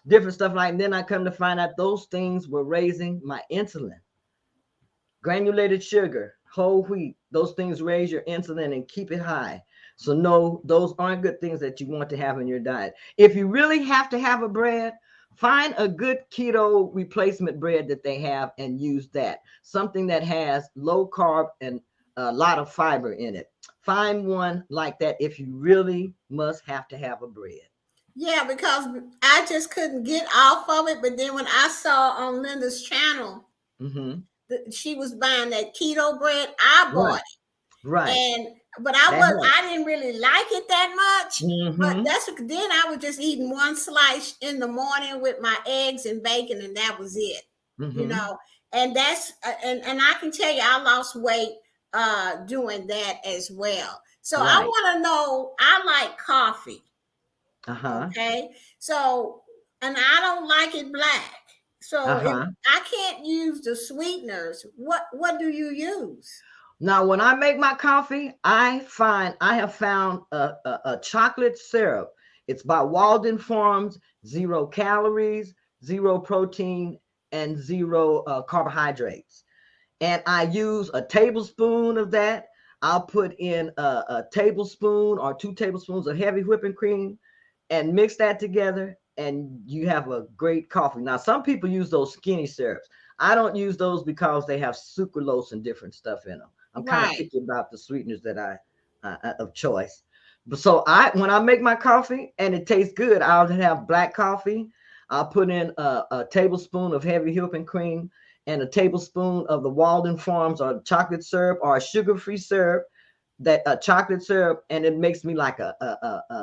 different stuff like that. Then I come to find out those things were raising my insulin. Granulated sugar, whole wheat, those things raise your insulin and keep it high. So no, those aren't good things that you want to have in your diet. If you really have to have a bread, find a good keto replacement bread that they have and use that. Something that has low carb and a lot of fiber in it. Find one like that if you really must have to have a bread. Yeah, because I just couldn't get off of it. But then when I saw on Linda's channel Mm-hmm. that she was buying that keto bread, I bought Right, it. right. And but That helps. I didn't really like it that much. But Mm-hmm. then I was just eating one slice in the morning with my eggs and bacon, and that was it. You Mm-hmm. know, and that's and I can tell you I lost weight doing that as well. So I Right. want to know, I like coffee. Uh-huh. Okay. So, and I don't like it black. So if Uh-huh. I can't use the sweeteners, what do you use? Now, when I make my coffee, I have found a chocolate syrup. It's by Walden Farms, 0 calories, 0 protein, and 0 carbohydrates. And I use a tablespoon of that. I'll put in a tablespoon or 2 tablespoons of heavy whipping cream and mix that together, and you have a great coffee. Now, some people use those skinny syrups. I don't use those because they have sucralose and different stuff in them. I'm kind of Right. picky about the sweeteners that I of choice. But so I when I make my coffee and it tastes good, I'll have black coffee. I'll put in a tablespoon of heavy whipping cream and a tablespoon of the Walden Farms or chocolate syrup or a sugar-free syrup, that chocolate syrup, and it makes me like a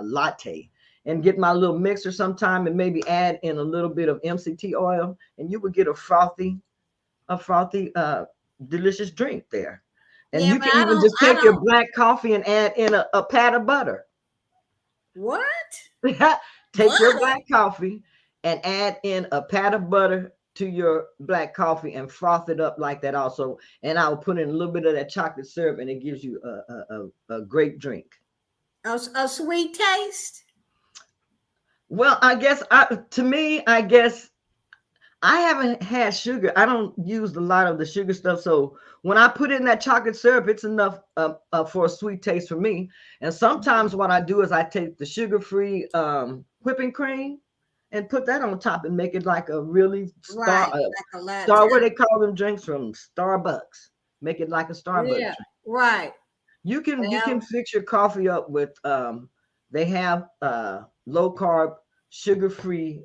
latte. And get my little mixer sometime and maybe add in a little bit of MCT oil, and you would get a frothy, delicious drink there. And Yeah, you but can even just I take your don't black coffee and add in a pat of butter. what? Take your Butter? black coffee and add in a pat of butter to your black coffee and froth it up like that also. And I'll put in a little bit of that chocolate syrup, and it gives you a great drink. A sweet taste? Well, I guess I haven't had sugar. I don't use a lot of the sugar stuff. So when I put in that chocolate syrup, it's enough for a sweet taste for me. And sometimes what I do is I take the sugar-free whipping cream and put that on top and make it like a really Right, like a latte. star. What they call them drinks from Starbucks. Make it like a Starbucks Yeah, drink. right. You can Well, fix your coffee up with they have low carb, sugar free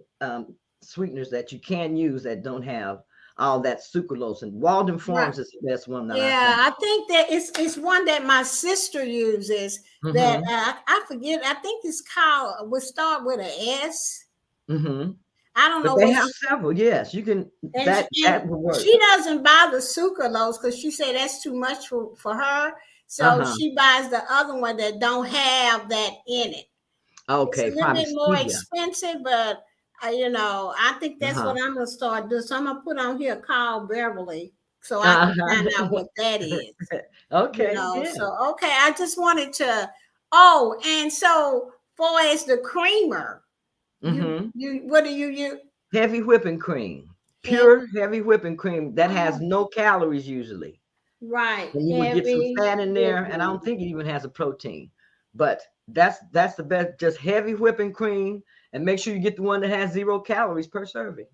sweeteners that you can use that don't have all that sucralose. And Walden right. Farms is the best one that I Yeah, found. I think that it's one that my sister uses that Mm-hmm. I forget. I think it's called would start with an S. Mm-hmm. I don't But know they what have several. Yes, you can. and That will work. she doesn't buy the sucralose because she said that's too much for her. So Uh-huh. she buys the other one that don't have that in it. It's a Okay, little probably bit more stevia. expensive, but I think that's Uh-huh. what I'm gonna start doing. So I'm gonna put on here call Beverly so I can find out Uh-huh. what that is. Okay, yeah. So okay, I just wanted to. Oh, and so far as the creamer, Mm-hmm. you what do you use? Heavy whipping cream. Heavy, Pure heavy whipping cream that has oh, no calories usually. right, And you would get some heavy fat in there, and I whipping. don't think it even has a protein. But that's the best. Just heavy whipping cream, and make sure you get the one that has 0 calories per serving.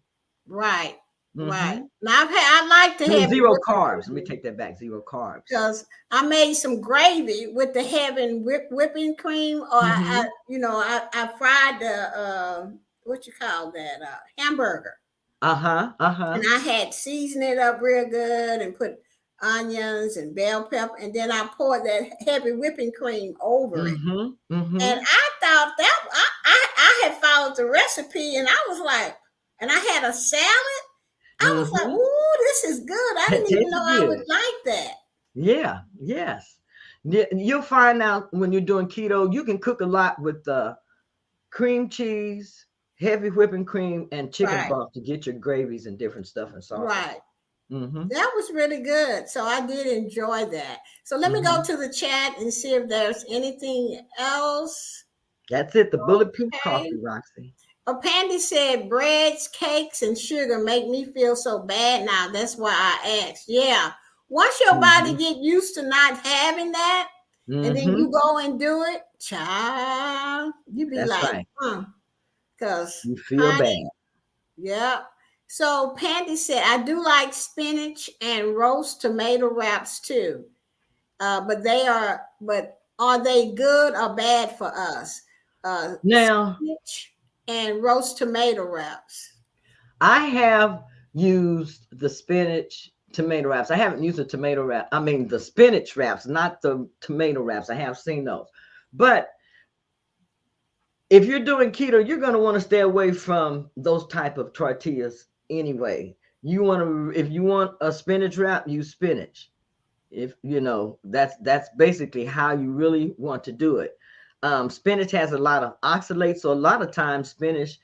Right. Right. Mm-hmm. Now I like to have Zero carbs. Let me take that back. Zero carbs. because I made some gravy with the heavy whipping cream, or Mm-hmm. I fried the what you call that hamburger, Uh-huh. Uh-huh. and I had seasoned it up real good and put onions and bell pepper, and then I poured that heavy whipping cream over it. Mm-hmm. And Mm-hmm. I thought that I had followed the recipe, and I was like, and I had a salad. I was like, Mm-hmm. "Ooh, this is good." I It didn't even tastes know I would good. like that. Yeah. Yes. You'll find out when you're doing keto, you can cook a lot with cream cheese, heavy whipping cream, and chicken Right, broth to get your gravies and different stuff and sauces. right. Mm-hmm. That was really good. So I did enjoy that. So let me go Mm-hmm. to the chat and see if there's anything else. That's it. The bulletproof Okay. coffee, Roxy. Pandy said breads, cakes, and sugar make me feel so bad now. That's why I asked. Yeah. Once your body Mm-hmm. get used to not having that, and then Mm-hmm. you go and do it, child, you be That's like, right. because You feel bad. honey, yeah. So Pandy said, I do like spinach and roast tomato wraps too. But are they good or bad for us? Now, Spinach and roast tomato wraps. I have used the spinach tomato wraps. I haven't used the tomato wrap. I mean, the spinach wraps, not the tomato wraps. I have seen those. But if you're doing keto, you're going to want to stay away from those type of tortillas anyway. If you want a spinach wrap, use spinach. If you know, that's basically how you really want to do it. Spinach has a lot of oxalates, so a lot of times spinach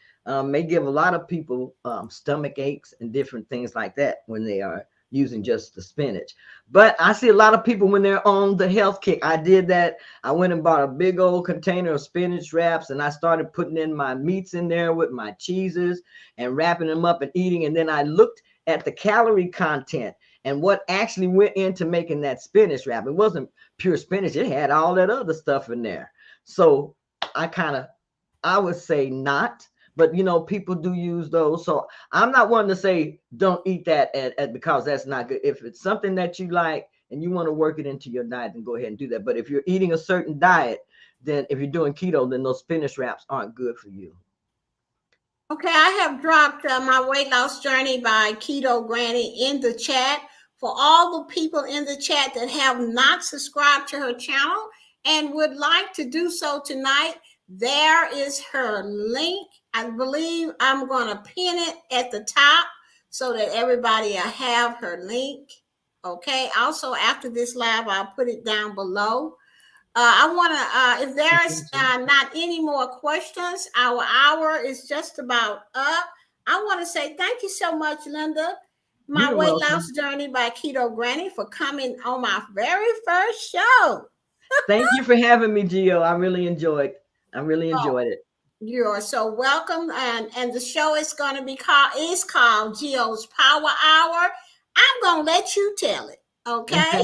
may give a lot of people stomach aches and different things like that when they are using just the spinach. But I see a lot of people when they're on the health kick. I did that. I went and bought a big old container of spinach wraps, and I started putting in my meats in there with my cheeses and wrapping them up and eating. And then I looked at the calorie content and what actually went into making that spinach wrap. It wasn't pure spinach. It had all that other stuff in there. So I would say not, but people do use those. So I'm not one to say don't eat that because that's not good. If it's something that you like and you want to work it into your diet, then go ahead and do that. But if you're eating a certain diet, then if you're doing keto, then those spinach wraps aren't good for you. Okay, I have dropped my weight loss journey by Keto Granny in the chat. For all the people in the chat that have not subscribed to her channel and would like to do so tonight, there is her link. I believe I'm going to pin it at the top so that everybody will have her link. Okay, also after this live, I'll put it down below. I want to, if there's not any more questions, our hour is just about up. I want to say thank you so much, Linda, my You're weight welcome. loss journey by Keto Granny, for coming on my very first show. Thank you for having me, Gio. I really enjoyed it. You are so welcome. And the show is going to be called Gio's Power Hour. I'm going to let you tell it. Okay.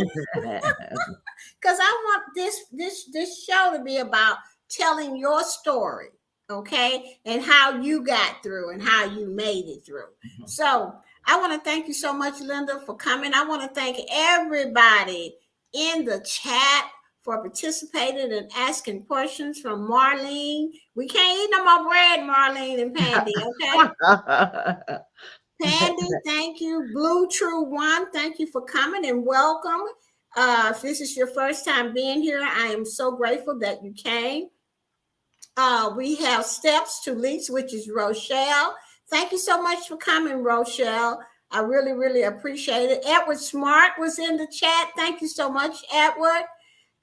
Because I want this show to be about telling your story, okay, and how you got through and how you made it through. Mm-hmm. So I want to thank you so much, Linda, for coming. I want to thank everybody in the chat for participating and asking questions. From Marlene, we can't eat no more bread, Marlene and Pandy, okay? Pandy, thank you. Blue True One, thank you for coming and welcome. If this is your first time being here, I am so grateful that you came. We have Steps to Leaks, which is Rochelle. Thank you so much for coming, Rochelle. I really, really appreciate it. Edward Smart was in the chat. Thank you so much, Edward.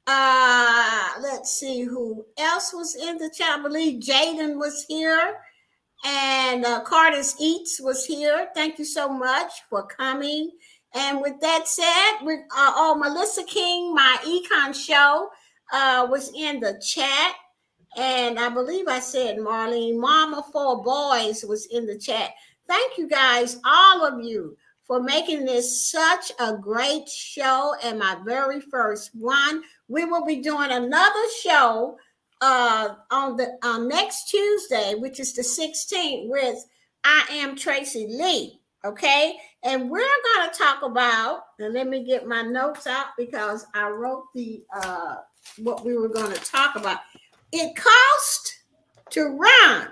Let's see who else was in the chat. I believe Jaden was here. And Carter's Eats was here. Thank you so much for coming. And with that said, Melissa King, my econ show, was in the chat. And I believe I said Marlene, Mama 4 Boys was in the chat. Thank you guys, all of you, for making this such a great show and my very first one. We will be doing another show on the next Tuesday, which is the 16th, with I Am Tracy Lee. Okay, and we're going to talk about, and let me get my notes out because I wrote the what we were going to talk about. It costs to run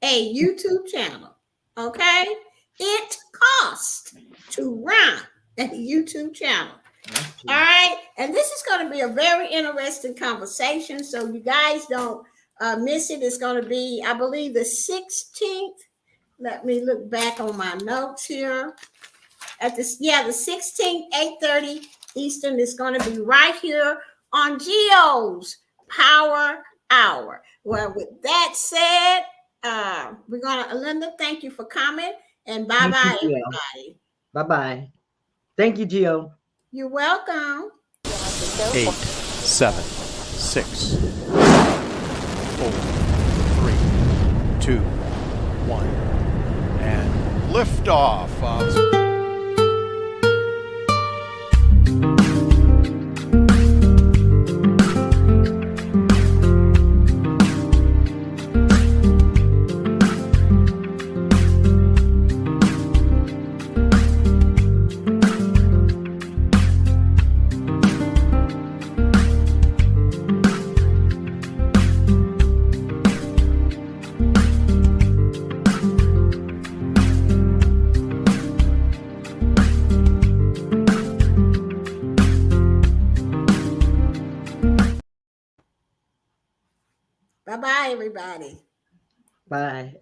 a YouTube channel. Okay, it costs to run a YouTube channel. All right, and this is going to be a very interesting conversation, so you guys don't miss it. It's going to be, I believe, the 16th. Let me look back on my notes here. At this, yeah, the 16th, 8:30 Eastern is going to be right here on Geo's Power Hour. Well, with that said, we're gonna, Linda, thank you for coming, and bye-bye, everybody. Bye-bye. Thank you, Geo. You're welcome. 8, 7, 6, 4, 3, 2, 1, and liftoff of Bye-bye, everybody. Bye.